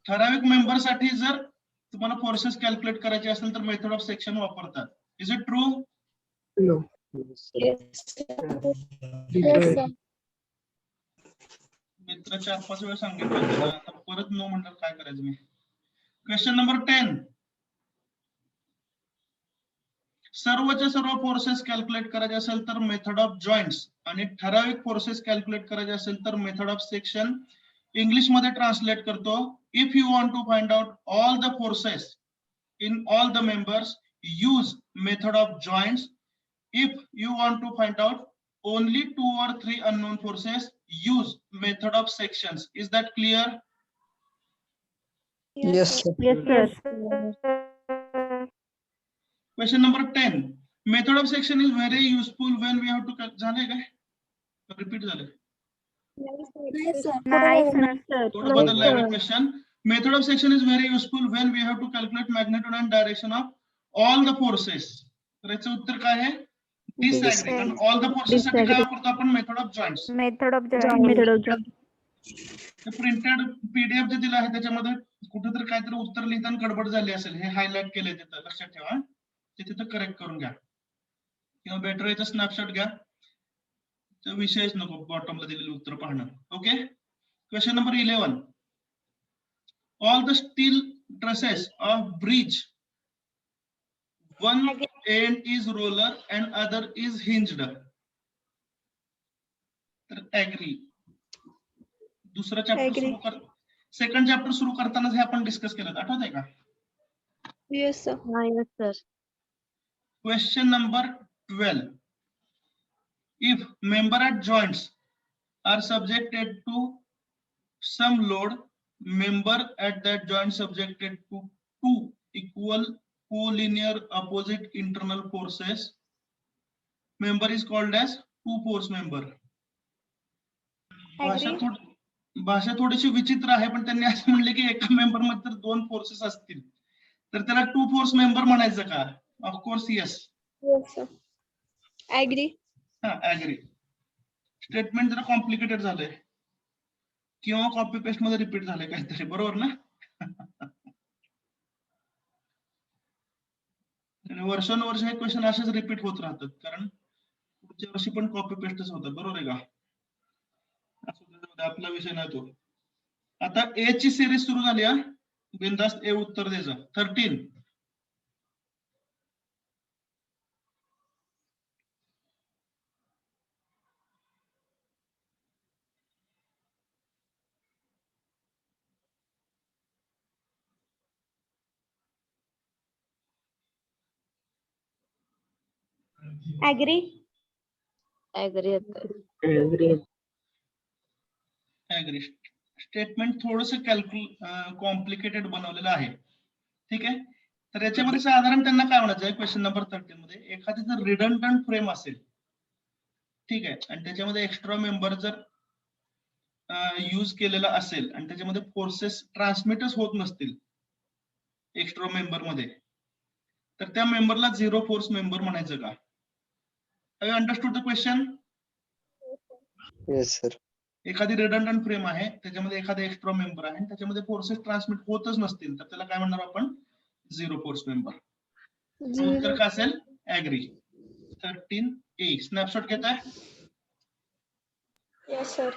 ठराविक मेंबर साठी जर तुम्हाला फोर्सेस कॅल्क्युलेट करायचे असेल तर मेथड ऑफ सेक्शन वापरतात. Is it true? No. Yes Yes, sir. मित्र 4-5 वेळा सांगितलं, आता परत नो म्हणणार काय करायचं मी. Question number 10. सर्वच्या सर्व फोर्सेस कॅल्क्युलेट करायचे असेल तर मेथड ऑफ जॉइंट्स, आणि ठराविक फोर्सेस कॅल्क्युलेट करायचे असेल तर मेथड ऑफ सेक्शन. इंग्लिश मध्ये ट्रान्सलेट करतो. If you want to find out all the forces in all the members, use method of joints. If you want to find out only 2 or 3 unknown forces, use method of sections. Is that clear? Yes, sir. Yes, sir. Question number 10. Method of section is very useful when we have to झाले काय? Repeat झाले. Yes sir. Nice, sir. थोडं बदललंय मी question. Method of section is very useful when we have to calculate magnitude and direction of all the forces. तर याचं उत्तर काय आहे? Disagree. कारण all the forces साठी काय वापरतो आपण? Method of joints. Method of joint. Printed PDF जे दिलं आहे त्याच्यामध्ये कुठेतरी काहीतरी उत्तर लिहिताना गडबड झाली असेल, हे हायलाइट केलंय तिथं, लक्षात ठेवा. ते तिथं करेक्ट करून घ्या, किंवा बेटर याचा स्नॅपशॉट घ्या. तर विषयच नको बॉटमला दिलेलं उत्तर पाहणं. Okay. Question number 11. All the steel trusses of bridge, one end is roller and other is hinged. तर ऍग्री. दुसरा चॅप्टर Agree. सुरू कर, सेकंड चॅप्टर सुरू करतानाच हे आपण डिस्कस केलं, आठवत आहे का? Yes sir. Yes, sir. Question number 12. If member at joints are subjected to some load, member at that joint subjected to two equal collinear opposite internal forces, member is called as two force member. भाषा थोडीशी विचित्र आहे, पण त्यांनी असं म्हणले की एका मेंबर मध्ये जर 2 फोर्सेस असतील तर त्याला 2 फोर्स मेंबर म्हणायचं का? Of course yes. Yes sir. Agree. हा, ऍग्री. स्टेटमेंट जरा कॉम्प्लिकेटेड झालंय किंवा कॉपी पेस्ट मध्ये रिपीट झालंय काहीतरी, बरोबर ना? आणि वर्षानुवर्ष हे क्वेश्चन असेच रिपीट होत राहतात, कारण पुढच्या वर्षी पण कॉपी पेस्टच होतात, बरोबर आहे का? असू दे, जाऊ दे, आपला विषय नाही तो. आता ए ची सिरीज सुरू झाली. बिनधास्त ए उत्तर द्यायचं. 13. ऍग्री. ऍग्री. स्टेटमेंट थोडस कॉम्प्लिकेटेड बनवलेलं आहे, ठीक आहे. तर याच्यामध्ये साधारण त्यांना काय म्हणायचं आहे क्वेश्चन नंबर 13 मध्ये, एखादी जर रिडंडंट फ्रेम असेल, ठीक आहे, आणि त्याच्यामध्ये एक्स्ट्रा मेंबर जर यूज केलेला असेल आणि त्याच्यामध्ये फोर्सेस ट्रान्समिटच होत नसतील एक्स्ट्रा मेंबर मध्ये, तर त्या मेंबरला झिरो फोर्स मेंबर म्हणायचं का? Have you understood the question? Yes, sir. एखादी रिडंडंट फ्रेम आहे, त्याच्यामध्ये एखादा एक्स्ट्रा मेंबर आहे आणि त्याच्यामध्ये फोर्सेस ट्रान्समिट होतच नसतील, तर त्याला काय म्हणणार आपण? Zero force member. उत्तर काय असेल? ऍग्री. 13A. स्नॅपशॉट घेत आहे. Yes sir.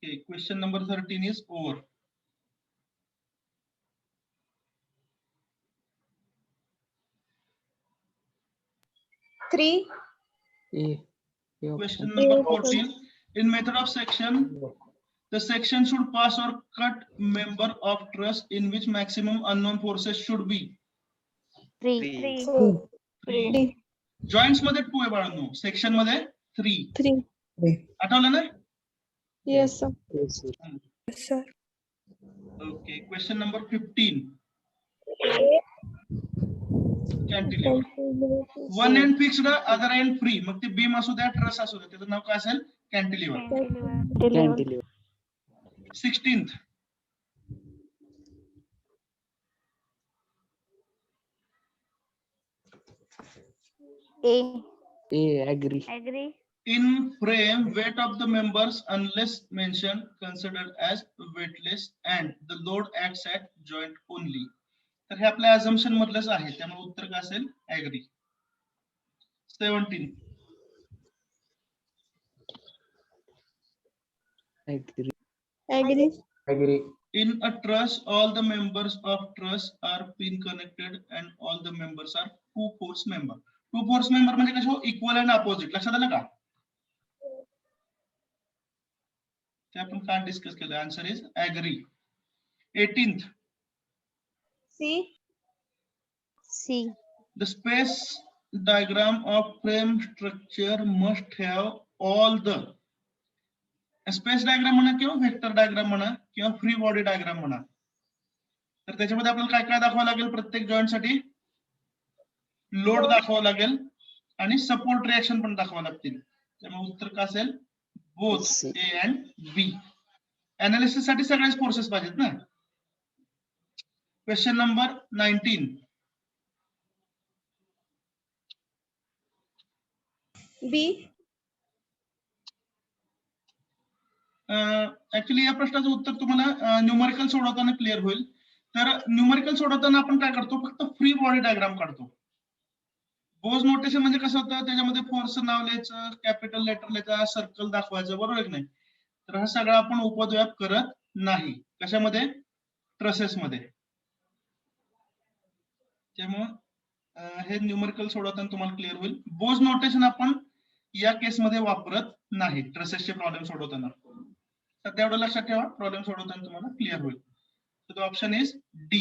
Question number 13 is over. Three. A. A Question option. number 14. In method of section, the section should pass or cut member of truss in which maximum unknown forces should be. Three. Joints मध्ये 2 आहे बाळांनो, सेक्शन मध्ये 3. थ्री. आठवलं ना? Yes sir. Yes, sir. Sir. Okay. Question number 15. Cantilever. One end fixed, other end free. मग ते बीम असू द्या, ट्रस असू द्या, त्याचं नाव काय असेल? Cantilever. Cantilever. 16th. A. A. Agree. Agree. In frame, weight of the members unless mentioned considered as weightless and the load acts at joint only. तर हे आपल्या assumption मधलंच आहे, त्यामुळे उत्तर काय असेल? Agree. 17. Agree. Agree. Agree. In a truss, all the members of truss are pin connected and all the members are two force member. Two force member म्हणजे कसं? Equal and opposite. लक्षात आलं का? ते आपण काय डिस्कस केलं? Answer is agree. 18th. C. The space diagram of frame structure must have all the space diagram म्हणा किंवा व्हेक्टर डायग्राम म्हणा किंवा फ्री बॉडी डायग्राम म्हणा, तर त्याच्यामध्ये आपल्याला काय काय दाखवावं लागेल? प्रत्येक जॉईंट साठी लोड दाखवावं लागेल आणि सपोर्ट रिएक्शन पण दाखवावं लागतील. त्यामुळे उत्तर काय असेल? Both A and B. Analysis साठी सगळ्याच फोर्सेस पाहिजेत ना. Question number 19. बी. ऍक्च्युली या प्रश्नाचं उत्तर तुम्हाला न्यूमरिकल सोडवताना क्लिअर होईल. तर न्यूमरिकल सोडवताना आपण काय करतो? फक्त फ्री बॉडी डायग्राम काढतो. बोज नोटेशन म्हणजे कसं होतं? त्याच्यामध्ये फोर्स नाव लिहायचं, कॅपिटल लेटर लिहायचं, सर्कल दाखवायचं, बरोबर आहे की नाही? तर हा सगळा आपण उपद्व्याप करत नाही. कशामध्ये? ट्रसेस मध्ये. त्यामुळे हे न्यूमरिकल सोडवताना तुम्हाला क्लिअर होईल. बोज नोटेशन आपण या केसमध्ये वापरत नाही ट्रसेसचे प्रॉब्लेम सोडवताना. सध्या एवढं लक्षात ठेवा, प्रॉब्लेम सोडवताना तुम्हाला क्लिअर होईल. तर option is D.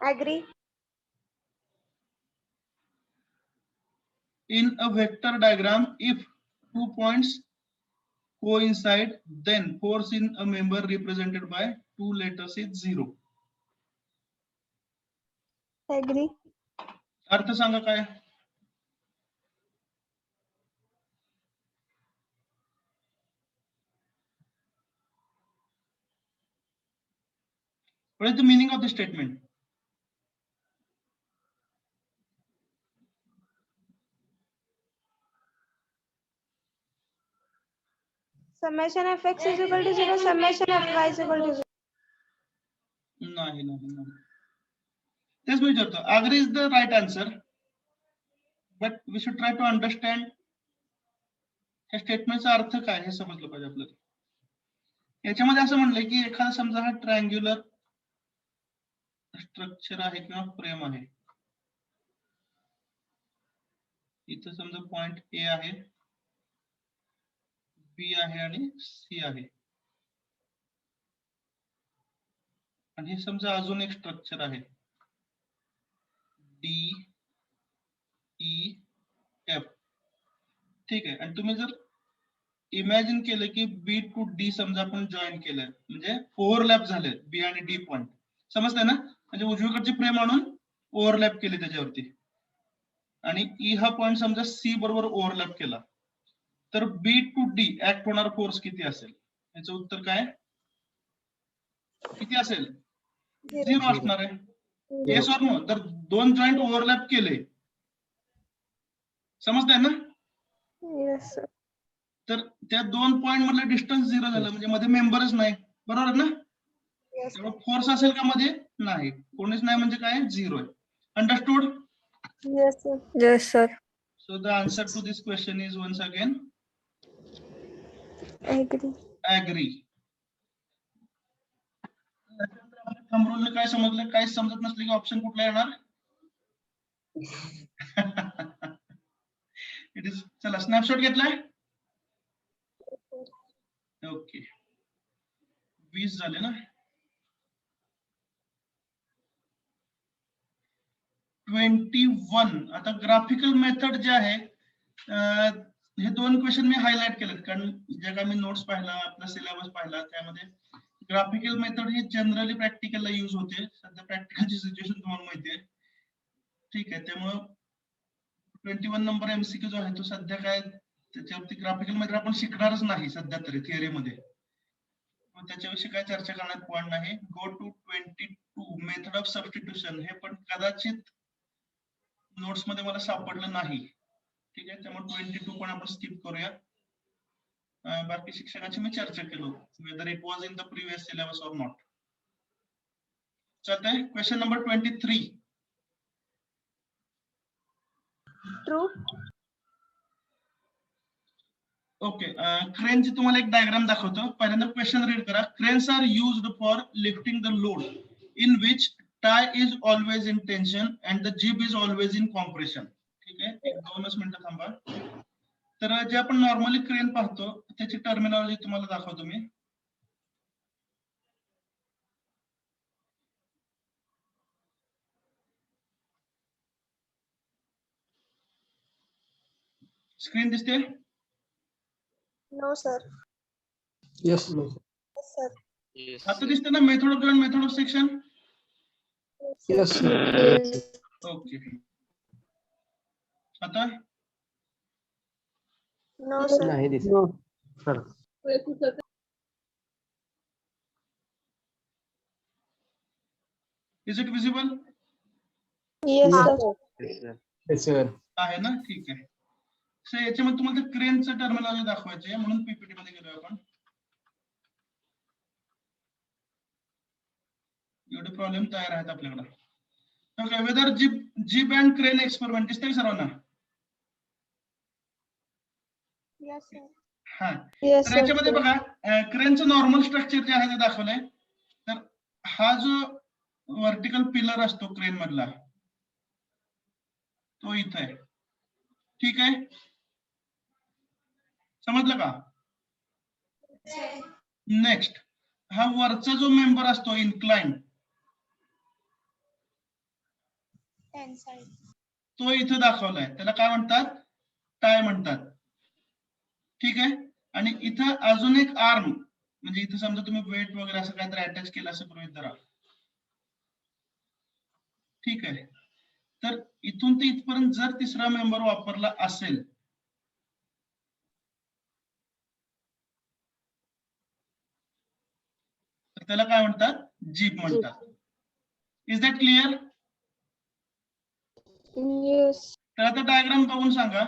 Agree. In a vector diagram, if 2 points coincide, then force in a member represented by 2 letters is 0. Agri. अर्थ सांगा काय? What is the meaning of the statement? summation of x is equal to 0, summation of y is equal to 0. नाही नाही नाही तेच मी विचारतो. Agree is the right answer, but we should try to understand ह्या स्टेटमेंटचा अर्थ काय हे समजलं पाहिजे आपल्याला. याच्यामध्ये असं म्हणलंय की एखादा समजा हा ट्रायंग्युलर स्ट्रक्चर आहे किंवा फ्रेम आहे. इथं समजा पॉइंट ए आहे, बी आहे आणि सी आहे. आणि हे समजा अजून एक स्ट्रक्चर आहे डी ई एफ. ठीक आहे. आणि तुम्ही जर इमॅजिन केलं की बी टू डी समजा आपण जॉईन केलंय, म्हणजे ओव्हरलॅप झाले बी आणि डी पॉइंट, समजतंय ना. म्हणजे उजवीकडची फ्रेम आणून ओव्हरलॅप केली त्याच्यावरती आणि ई हा पॉइंट समजा सी बरोबर ओव्हरलॅप केला, तर बी टू डी ऍक्ट होणार फोर्स किती असेल? याचं उत्तर काय किती असेल? 0 असणार आहे. Yes or no? तर दोन जॉईंट ओव्हरलॅप केले, समजतंय ना. Yes, sir. तर त्या दोन पॉइंट मधलं डिस्टन्स 0 झालं, म्हणजे मध्ये मेंबरच नाही, बरोबर ना. Yes, त्यामुळे फोर्स असेल का मध्ये? नाही. कोणीच नाही म्हणजे काय? 0 आहे. Understood? yes, sir. Yes, sir. So the answer to this question is once again Agree. agree. Thumb rule काय समजलं? काय समजत नसले की ऑप्शन कुठला येणार? It is. चला स्नॅपशॉट घेतलाय. ओके 20 झाले ना. 21. आता ग्राफिकल मेथड जे आहे, हे दोन क्वेश्चन मी हायलाइट केलेत कारण जे काय मी नोट्स पाहिला, आपला सिलेबस पाहिला, त्यामध्ये ग्राफिकल मेथड ही जनरली प्रॅक्टिकलला यूज होते. सध्या प्रॅक्टिकलची सिच्युएशन तुम्हाला माहिती आहे. ठीक आहे. त्यामुळं 21 नंबर एमसीक्यू जो आहे तो सध्या काय त्याच्यावरती ग्राफिकल मेथड आपण शिकणारच नाही सध्या तरी थिअरीमध्ये, त्याच्याविषयी काय चर्चा करण्यात पॉइंट नाही. Go to 22 method of substitution. हे पण कदाचित नोट्स मध्ये मला सापडलं नाही. ठीक आहे. त्यामुळे 22 पण आपण स्किप करूया. बाकी शिक्षकांची मी चर्चा केलो, whether it was in the previous syllabus or not. चालतंय. Question number 23. True. ओके. क्रेनची तुम्हाला एक डायग्राम दाखवतो. पहिल्यांदा क्वेश्चन रीड करा. Cranes are used for lifting the load in which tie is always in tension and the jib is always in compression. ठीक आहे. एक 2च मिनिटं थांबा. तर जे आपण नॉर्मली क्रेन पाहतो त्याची टर्मिनॉलॉजी तुम्हाला दाखवतो मी. स्क्रीन दिसते? No, sir. Yes. Yes, sir. आता दिसते ना method of joint, method of section? Yes, sir. Okay. आता No, sir. नाही दिसत. No, sir. Is it visible? Yes, sir. Yes, sir. आहे ना. ठीक आहे. सो याच्यामध्ये तुम्हाला क्रेनचं टर्मिनॉलॉजी दाखवायची आहे म्हणून पीपीटी मध्ये गेलो आपण. एवढे प्रॉब्लेम तयार आहेत आपल्याकडे. Okay. Whether jeep and crane experiment दिसतंय सर्वांना? Yes, sir. हा. Yes, तर sir. याच्यामध्ये बघा क्रेनचं नॉर्मल स्ट्रक्चर जे आहे ते दाखवलंय. तर हा जो व्हर्टिकल पिलर असतो क्रेन मधला तो इथं आहे. ठीक आहे. समजलं का? नेक्स्ट हा वरचा जो मेंबर असतो इन्क्लाइन तो इथं दाखवलाय. त्याला काय म्हणतात? टाय म्हणतात. ठीक आहे. आणि इथं अजून एक आर्म, म्हणजे इथं समजा तुम्ही वेट वगैरे असं काहीतरी अटॅच केलं असं गृहीत धरा. ठीक आहे. तर इथून ते इथपर्यंत जर तिसरा मेंबर वापरला असेल तर त्याला काय म्हणतात? जीप म्हणतात. Is that clear? Yes. तर आता डायग्राम बघून सांगा.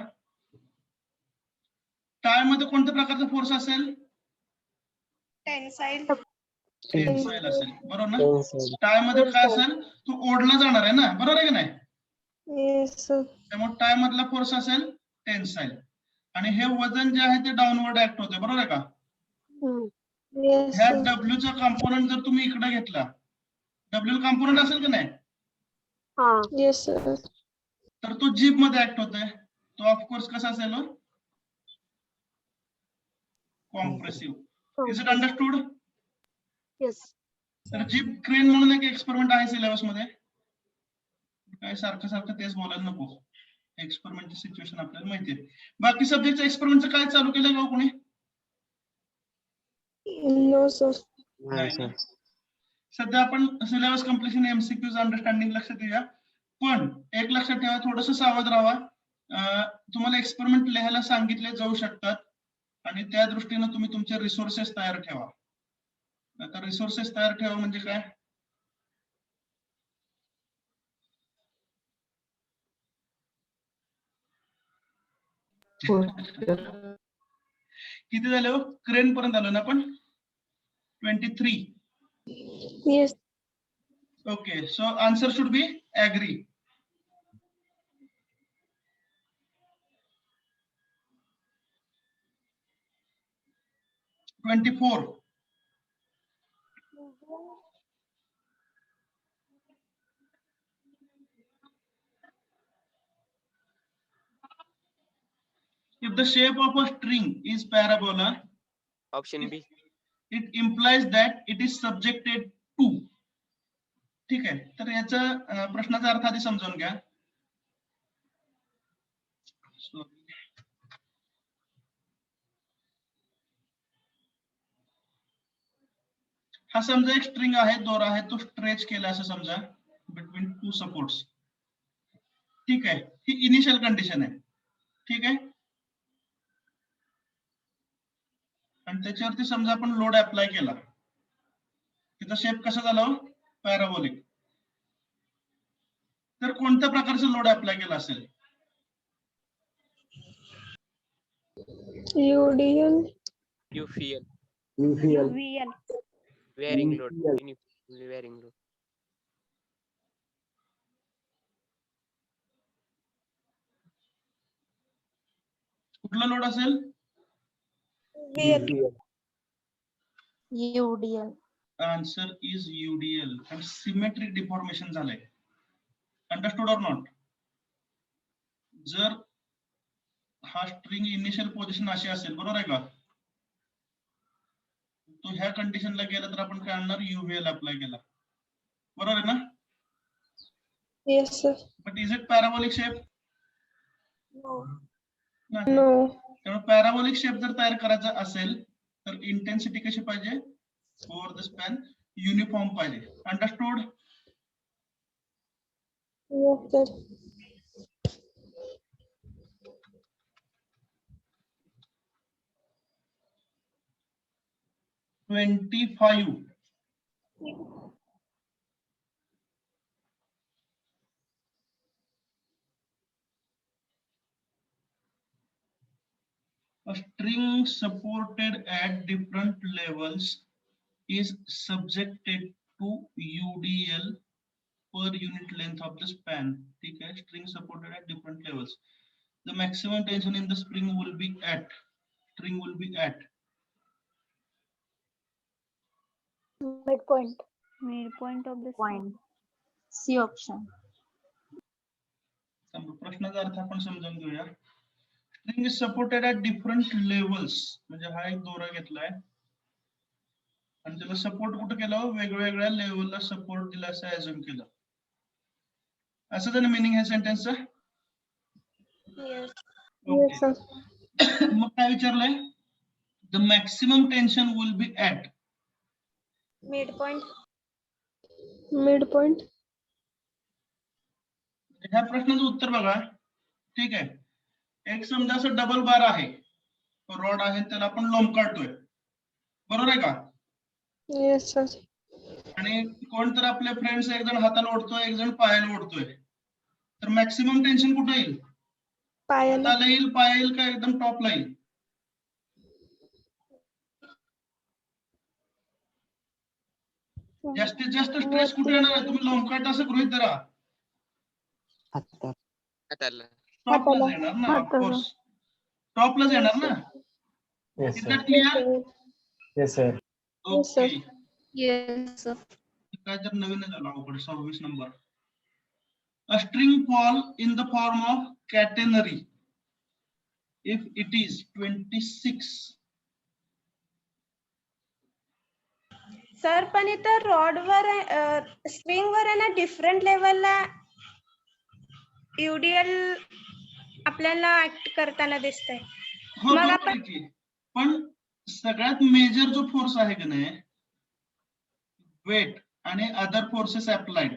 टाय मध्ये कोणत्या प्रकारचा फोर्स असेल? टेन्साईल टेन्साईल असेल, बरोबर ना? Tensile. टाय मध्ये काय असेल, तो ओढला जाणार आहे ना, बरोबर आहे की नाही? येस सर त्यामुळे टाय मधला फोर्स असेल टेन्साईल, आणि हे वजन जे आहे ते डाऊनवर्ड ऍक्ट होते, बरोबर आहे का? येस ह्या सर W चा कॉम्पोनंट जर तुम्ही इकडे घेतला, W कॉम्पोनंट असेल की नाही, येस सर तर तो जीप मध्ये ऍक्ट होतोय. तो ऑफकोर्स कसा असेल? कॉम्प्रेसिव्ह. Is it understood? तर जीप क्रेन म्हणून एक एक्सपेरिमेंट आहे सिलेबस मध्ये. काय सारखं सारखं तेच बोलायला नको. एक्सपेरिमेंटची सिच्युएशन आपल्याला माहिती आहे. बाकी सब्जेक्टच्या एक्सपेरिमेंटचं काय चालू केलं का कोणी? नो सर नाही नाही ना. sir. सध्या आपण सिलेबस कम्प्लिशन एमसीक्यूज अंडरस्टँडिंग लक्षात देऊया. पण एक लक्षात ठेवा, थोडंसं सावध राहा. तुम्हाला एक्सपेरिमेंट लिहायला सांगितले जाऊ शकतात आणि त्या दृष्टीने तुम्ही तुमचे रिसोर्सेस तयार ठेवा. आता रिसोर्सेस तयार ठेवा म्हणजे काय? किती झाले हो? क्रेन पर्यंत आलो ना आपण? 23. Yes Okay, so answer should be agree. "24. If the shape of a string is parabola, Option B. it implies that it is subjected to. ठीक आहे, तर याचा प्रश्नाचा अर्थ आधी समजून घ्या. हा समजा एक स्ट्रिंग आहे, दोरा आहे, तो स्ट्रेच केला असं समजा बिटवीन टू सपोर्ट्स. ठीक आहे, ही इनिशियल कंडिशन आहे. ठीक आहे, आणि त्याच्यावरती समजा आपण लोड अप्लाय केला, त्याचा शेप कसा झाला? पॅराबोलिक. तर कोणत्या प्रकारचा लोड अप्लाय केला असेल? युडीएल UFL. UVL. VL. Varying load. UFL. Uniformly varying load. कुठला लोड असेल? UVL. UDL. Answer is UDL. आणि सिमेट्रिक डिफॉर्मेशन झालंय. Understood or not? जर हा स्ट्रिंग इनिशियल पोझिशन अशी असेल, बरोबर आहे का? तो ह्या कंडिशनला गेला तर आपण काय आणणार? UVL अप्लाय केला, बरोबर आहे ना? Yes sir but is it parabolic shape? नाही. नो त्यामुळे पॅराबोलिक शेप जर तयार करायचा असेल तर इंटेन्सिटी कशी पाहिजे? ओव्हर द स्पॅन युनिफॉर्म पाहिजे. Understood? Yes sir 25. A string supported at different levels is subjected to UDL per unit length of the span. ठीक है, string supported at different levels. The maximum tension in the string will be at. Midpoint. Midpoint of the point. C option. प्रश्नाचा अर्थ आपण समजून घेऊया. String is supported at different levels. म्हणजे हा एक दोरा घेतलाय आणि त्याला सपोर्ट कुठे केलं? वेगवेगळ्या लेवलला सपोर्ट दिला असं अझ्युम केलं. असं त्यानं मिनिंग आहे सेंटेन्सचं? येस सर मग काय विचारलंय? The maximum tension will be at. Midpoint ह्या प्रश्नाचं उत्तर बघा. ठीक आहे, एक समजा असं डबल बार आहे, रॉड आहे, त्याला आपण लोंब काढतोय, बरोबर आहे का? येस सर आणि कोण तर आपले फ्रेंड्स एक जण हाताला ओढतोय, एक जण पायाला ओढतोय, तर मॅक्सिमम टेन्शन कुठे येईल? पायाला हाताला येईल, पाया येईल, का एकदम टॉपला येईल? जास्तीत जास्त स्ट्रेस कुठे येणार आहे? तुम्ही लोंबकळट असं गृहीत धरा, हाताला. हाताला. टॉपलाच येणार ना, ऑफकोर्स टॉपलाच येणार ना. Yes, is sir. That clear? Yes, sir. Yes, sir. Okay. Yes, sir. काय तर नवीन झालं अवघड. 26 number. A string fall in the form of catenary if it is 26. Sir पण इथं रॉडवर स्ट्रिंग वर आहे ना डिफरंट लेवलला युडीएल आपल्याला ऍक्ट करताना दिसतंय. हो मग बरोबर आहे की, पण सगळ्यात मेजर जो फोर्स आहे की नाही, वेट आणि अदर फोर्सेस अप्लाइड,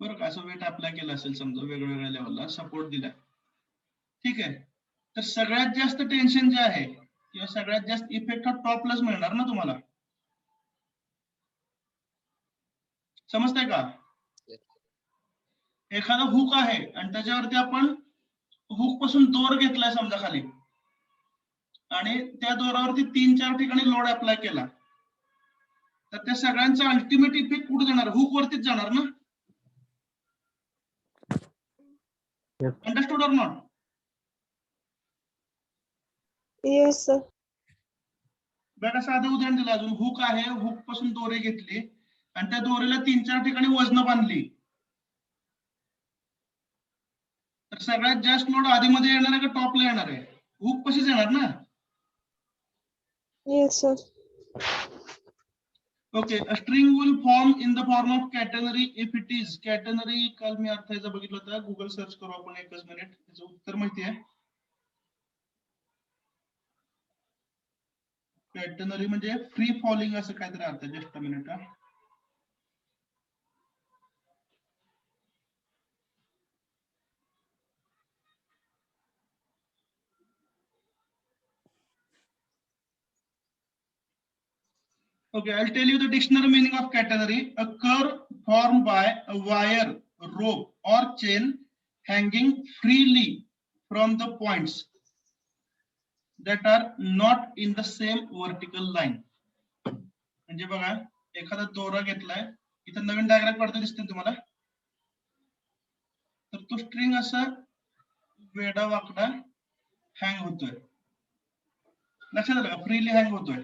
बरं का, असं वेट अप्लाय केलं असेल समजा वेगवेगळ्या लेवलला सपोर्ट दिला, ठीक आहे, तर सगळ्यात जास्त टेन्शन जे आहे किंवा सगळ्यात जास्त इफेक्ट हा टॉपलाच मिळणार ना तुम्हाला. समजतंय का? एखादा हुक आहे आणि त्याच्यावरती आपण हुक पासून दोर घेतलाय समजा खाली आणि त्या दोरावरती 3-4 ठिकाणी लोड अप्लाय केला, तर त्या सगळ्यांचा अल्टिमेट इफेक्ट कुठे जाणार? हुक वरतीच जाणार ना. Yes. Understood or not? Yes sir. बघा साधं उदाहरण दिलं अजून. हुक आहे, हुक पासून दोरे घेतली आणि त्या दोरीला 3-4 ठिकाणी वजन बांधली, तर सगळ्यात जास्त लोड आधीमध्ये येणार आहे का टॉपला येणार आहे? हुक कशीच येणार ना. Yes sir. Okay. A string will form in the form of catenary if it is. catenary काल मी अर्थ याचा बघितलं होतं, गुगल सर्च करू आपण एकच मिनिट, त्याचं उत्तर माहिती आहे. कॅटेनरी म्हणजे फ्री फॉलिंग असं काहीतरी अर्थ. Just a minute. Okay, I'll tell you the dictionary meaning of catenary. A curve formed by a wire, rope or chain hanging freely from the points that are not in the same vertical line. म्हणजे बघा, एखादा दोरा घेतलाय, इथं नवीन डायग्राम काढतो दिसते तुम्हाला, तर तो स्ट्रिंग असा वेडा वाकडा हँग होतोय. लक्षात आलं का? फ्रीली हँग होतोय,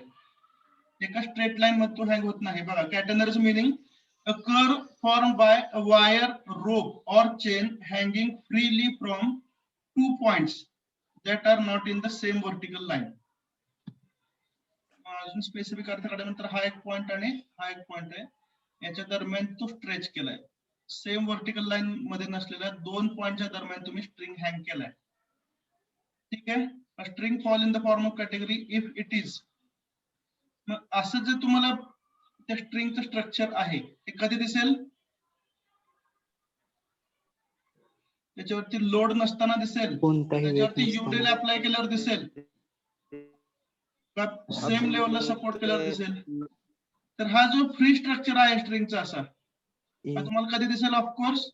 एका स्ट्रेट लाईन मध्ये तो हँग होत नाही. बघा, कॅटेनरीचं meaning, a curve formed by a wire, rope or chain hanging freely from 2 points that are not in the same vertical line. अजून स्पेसिफिक अर्थ काढल्यानंतर हा एक पॉइंट आणि हा एक पॉइंट आहे, याच्या दरम्यान तो स्ट्रेच केलाय. सेम वर्टिकल लाईन मध्ये नसलेल्या 2 पॉइंटच्या दरम्यान तुम्ही स्ट्रिंग हँग केलाय. ठीक आहे. A string fall in the form of category if it is. मग असं जर तुम्हाला त्या स्ट्रिंगचं स्ट्रक्चर आहे, ते कधी दिसेल? त्याच्यावरती लोड नसताना दिसेल, कोणताही weight त्याच्यावरती नसताना. युडेल अप्लाय केल्यावर दिसेल, का सेम लेवलला सपोर्ट केल्यावर दिसेल. तर हा जो फ्री स्ट्रक्चर आहे स्ट्रिंगचा असा, हा तुम्हाला कधी दिसेल? ऑफकोर्स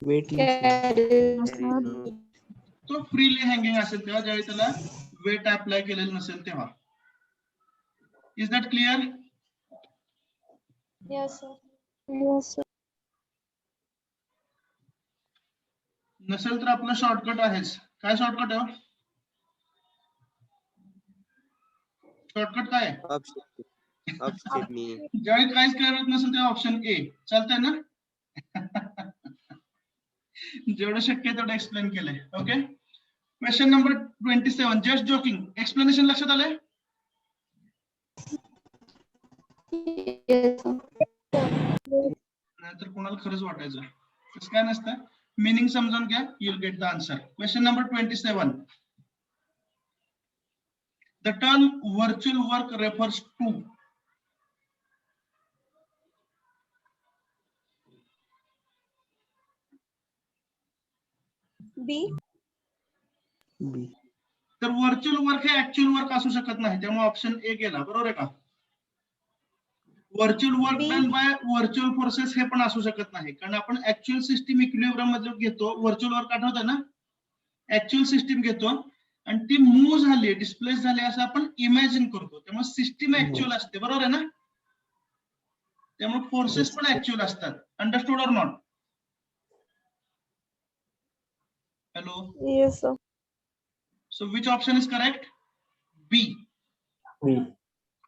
वेट नसताना. तो फ्रीली हँगिंग असेल तेव्हा, ज्यावेळी त्याला वेट अप्लाय केलेलं नसेल तेव्हा. Is that clear? Yes sir. Yes, sir. नसेल तर आपलं शॉर्टकट आहेच. काय शॉर्टकट आहे? शॉर्टकट काय आहे? ऑप्शन मी. ज्यावेळी काहीच कळत नसेल तेव्हा ऑप्शन ए. चालतंय ना? जेवढं शक्य आहे तेवढं एक्सप्लेन केलंय. Okay. Question number 27. Just joking. Explanation लक्षात आलंय? Yes, sir. नाहीतर कोणाला खरंच वाटायचं. तसं काय नसतं. मीनिंग समजून घ्या, you'll get the answer. Question number 27. The term virtual work refers to. बी. बी. तर व्हर्च्युअल वर्क हे ऍक्च्युअल वर्क असू शकत नाही, त्यामुळे ऑप्शन ए गेला. बरोबर आहे का? Virtual work B. Done by virtual forces हे पण असू शकत नाही, कारण आपण ऍक्च्युअल सिस्टीम इक्विलिब्रियम मध्ये घेतो. व्हर्च्युअल वर्क आठवत आहे ना? ऍक्च्युअल सिस्टीम घेतो आणि ती मूव्ह झाली, डिस्प्लेस झाली असं आपण इमॅजिन करतो, त्यामुळे सिस्टीम ऍक्च्युअल असते. बरोबर आहे ना? त्यामुळे फोर्सेस पण ऍक्च्युअल असतात. Understood or not? Hello. Yes, sir. So which option is correct? B. B.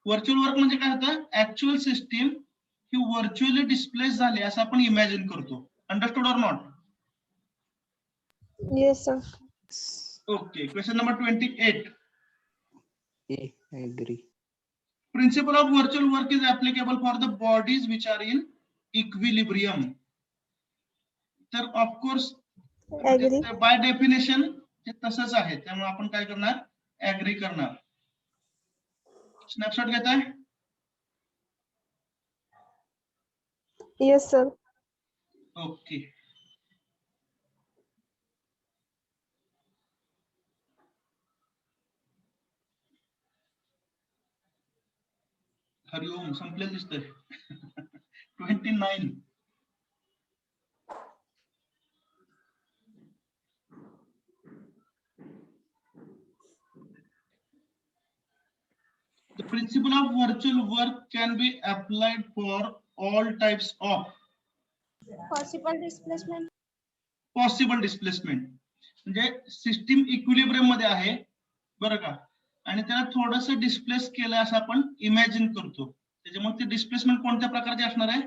Virtual work म्हणजे काय होतं? ऍक्च्युअल सिस्टीम ही व्हर्च्युअली डिस्प्लेस झाली असं आपण इमॅजिन करतो. Understood or not? Yes, sir. Okay. Question number 28. A. Agree. Principle of virtual work is applicable for the bodies which are in equilibrium. तर ऑफकोर्स Agree. बाय डेफिनेशन ते तसंच आहे, त्यामुळे आपण काय करणार? ऍग्री करणार. स्नॅपशॉट घेताय? Yes, sir. ओके. हरिओम संपले दिसतंय. 29. The principle of virtual work can be applied for all types of Possible displacement. Possible displacement. म्हणजे सिस्टीम इक्विलिब्रियम मध्ये आहे बरं का, आणि त्याला थोडस डिस्प्लेस केलं असं आपण इमॅजिन करतो, त्याच्यामुळे ते डिस्प्लेसमेंट कोणत्या प्रकारचे असणार आहे?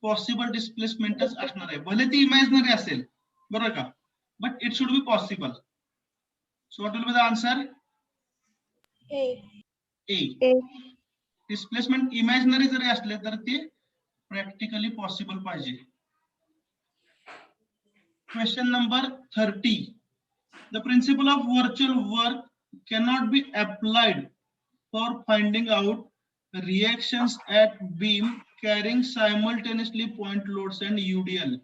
पॉसिबल डिस्प्लेसमेंटच असणार आहे. भले ती इमॅजिनरी असेल बरं का, but it should be possible. So what will be the answer? A. A. A. Displacement imaginary जरी असले तर ते प्रॅक्टिकली पॉसिबल पाहिजे. Question number 30. The principle of virtual work cannot be applied for finding out reactions at beam carrying simultaneously point loads and UDL.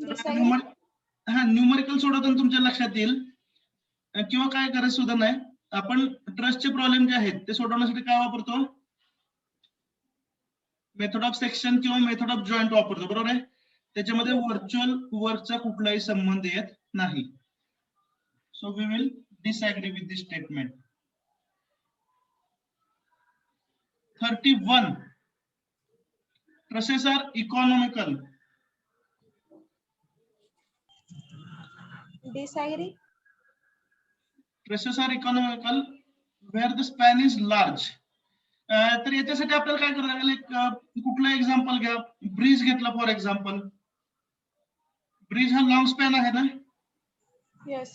Disagree. Numerical सोडवताना तुमच्या लक्षात येईल किंवा काय गरज सुद्धा नाही. आपण ट्रस्टचे प्रॉब्लेम जे आहेत ते सोडवण्यासाठी काय वापरतो? मेथड ऑफ सेक्शन किंवा मेथड ऑफ जॉईंट वापरतो, बरोबर आहे. त्याच्यामध्ये व्हर्च्युअल वर्कचा कुठलाही संबंध येत नाही. So we will disagree with this statement. 31. Trusses are economical. Disagree. Trusses are economical where the span is large. तर याच्यासाठी आपल्याला काय करायला लागेल? एक कुठला एक्झाम्पल घ्या. ब्रिज घेतला फॉर एक्झाम्पल. ब्रिज हा लॉंग स्पॅन आहे ना, Yes.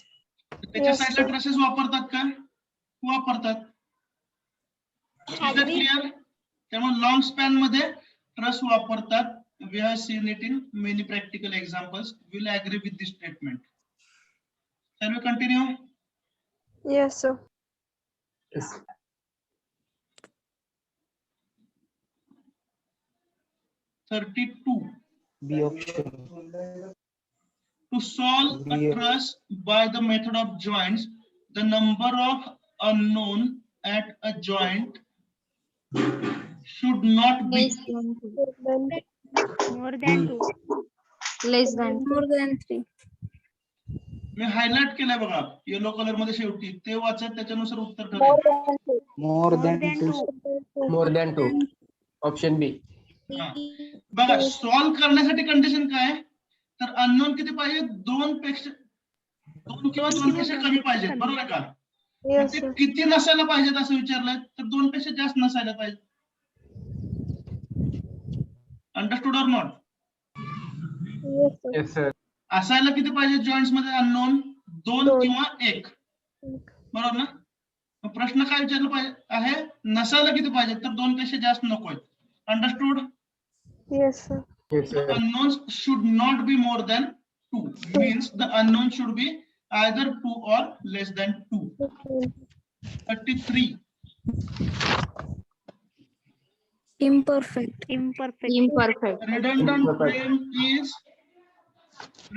त्याच्या Yes, साईडला sir. ट्रसेस वापरतात का? वापरतात. Agree. क्लिअर? त्यामुळे लॉंग स्पॅन मध्ये ट्रस वापरतात. We have seen it in many practical examples. We'll agree with this statement. Shall we continue? Yes, sir. Yes. 32. B option. To solve a Yeah. truss by the method of joints, the number of unknown at a joint should not be More than B. 2. Less than. More than 3. Me highlight केलंय बघा येलो कलर मध्ये शेवटी, ते वाचत त्याच्यानुसार उत्तर ठरेल. More than 2. More than 2. Option B. हा. बघा सॉल्व्ह करण्यासाठी कंडिशन काय? तर अननोन किती पाहिजे? 2 किंवा 2 पेक्षा कमी पाहिजेत, बरोबर का? Yes, ते sir. किती नसायला पाहिजेत असं विचारलंय, तर 2 पेक्षा जास्त नसायला पाहिजे. Understood or not? Yes, sir. Yes, sir. असायला किती पाहिजे जॉईंट्स मध्ये अननोन? 2 दोन. किंवा 1, बरोबर ना? मग प्रश्न काय विचारला पाहिजे आहे? नसायला किती पाहिजे? तर 2 पेक्षा जास्त नकोय. Understood? Yes, sir. Yes, The sir. unknowns should not be more than 2. Means the unknown should be either 2 or less than 2. 33. Imperfect. Imperfect. Redundant Imperfect. frame is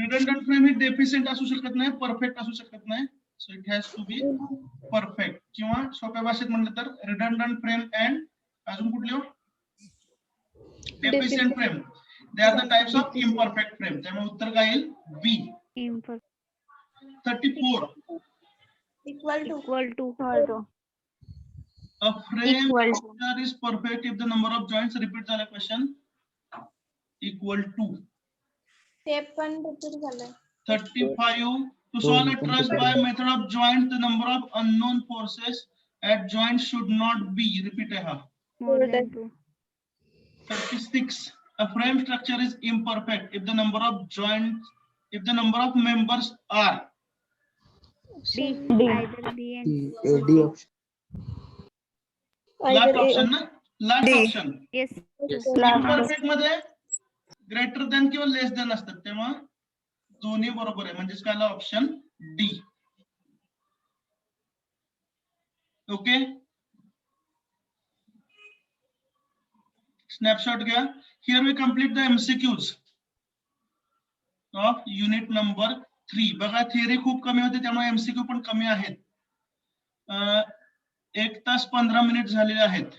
redundant frame he deficient असू शकत नाही, परफेक्ट असू शकत नाही. So it has to be perfect. किंवा सोप्या भाषेत म्हटलं तर redundant frame and अजून कुठले हो? Deficient frame. They are the types of imperfect frame. त्यामुळे उत्तर काय येईल? B. Imperfect. 34. Equal to. Equal to. A frame Equal to. structure is perfect if the number of joints repeat झाला question equal to ते पण repeat झालंय. 35. To solve a truss by method of joint, the number of unknown forces at joint should not be, repeat है. More than 2. 36. A frame structure is imperfect if the number of joints, if the number of members are D. Either B and C. D option. last option ना, last D. option. Yes. Yes. Imperfect मध्ये ग्रेटर दॅन किंवा लेस दॅन असतात, तेव्हा दोन्ही बरोबर आहे, म्हणजे काय ऑप्शन डी. ओके, स्नॅपशॉट घ्या. Here we complete the MCQs of unit number 3. बघा थिअरी खूप कमी होते त्यामुळे MCQ पण कमी आहेत. 1 तास 15 मिनिट झालेले आहेत.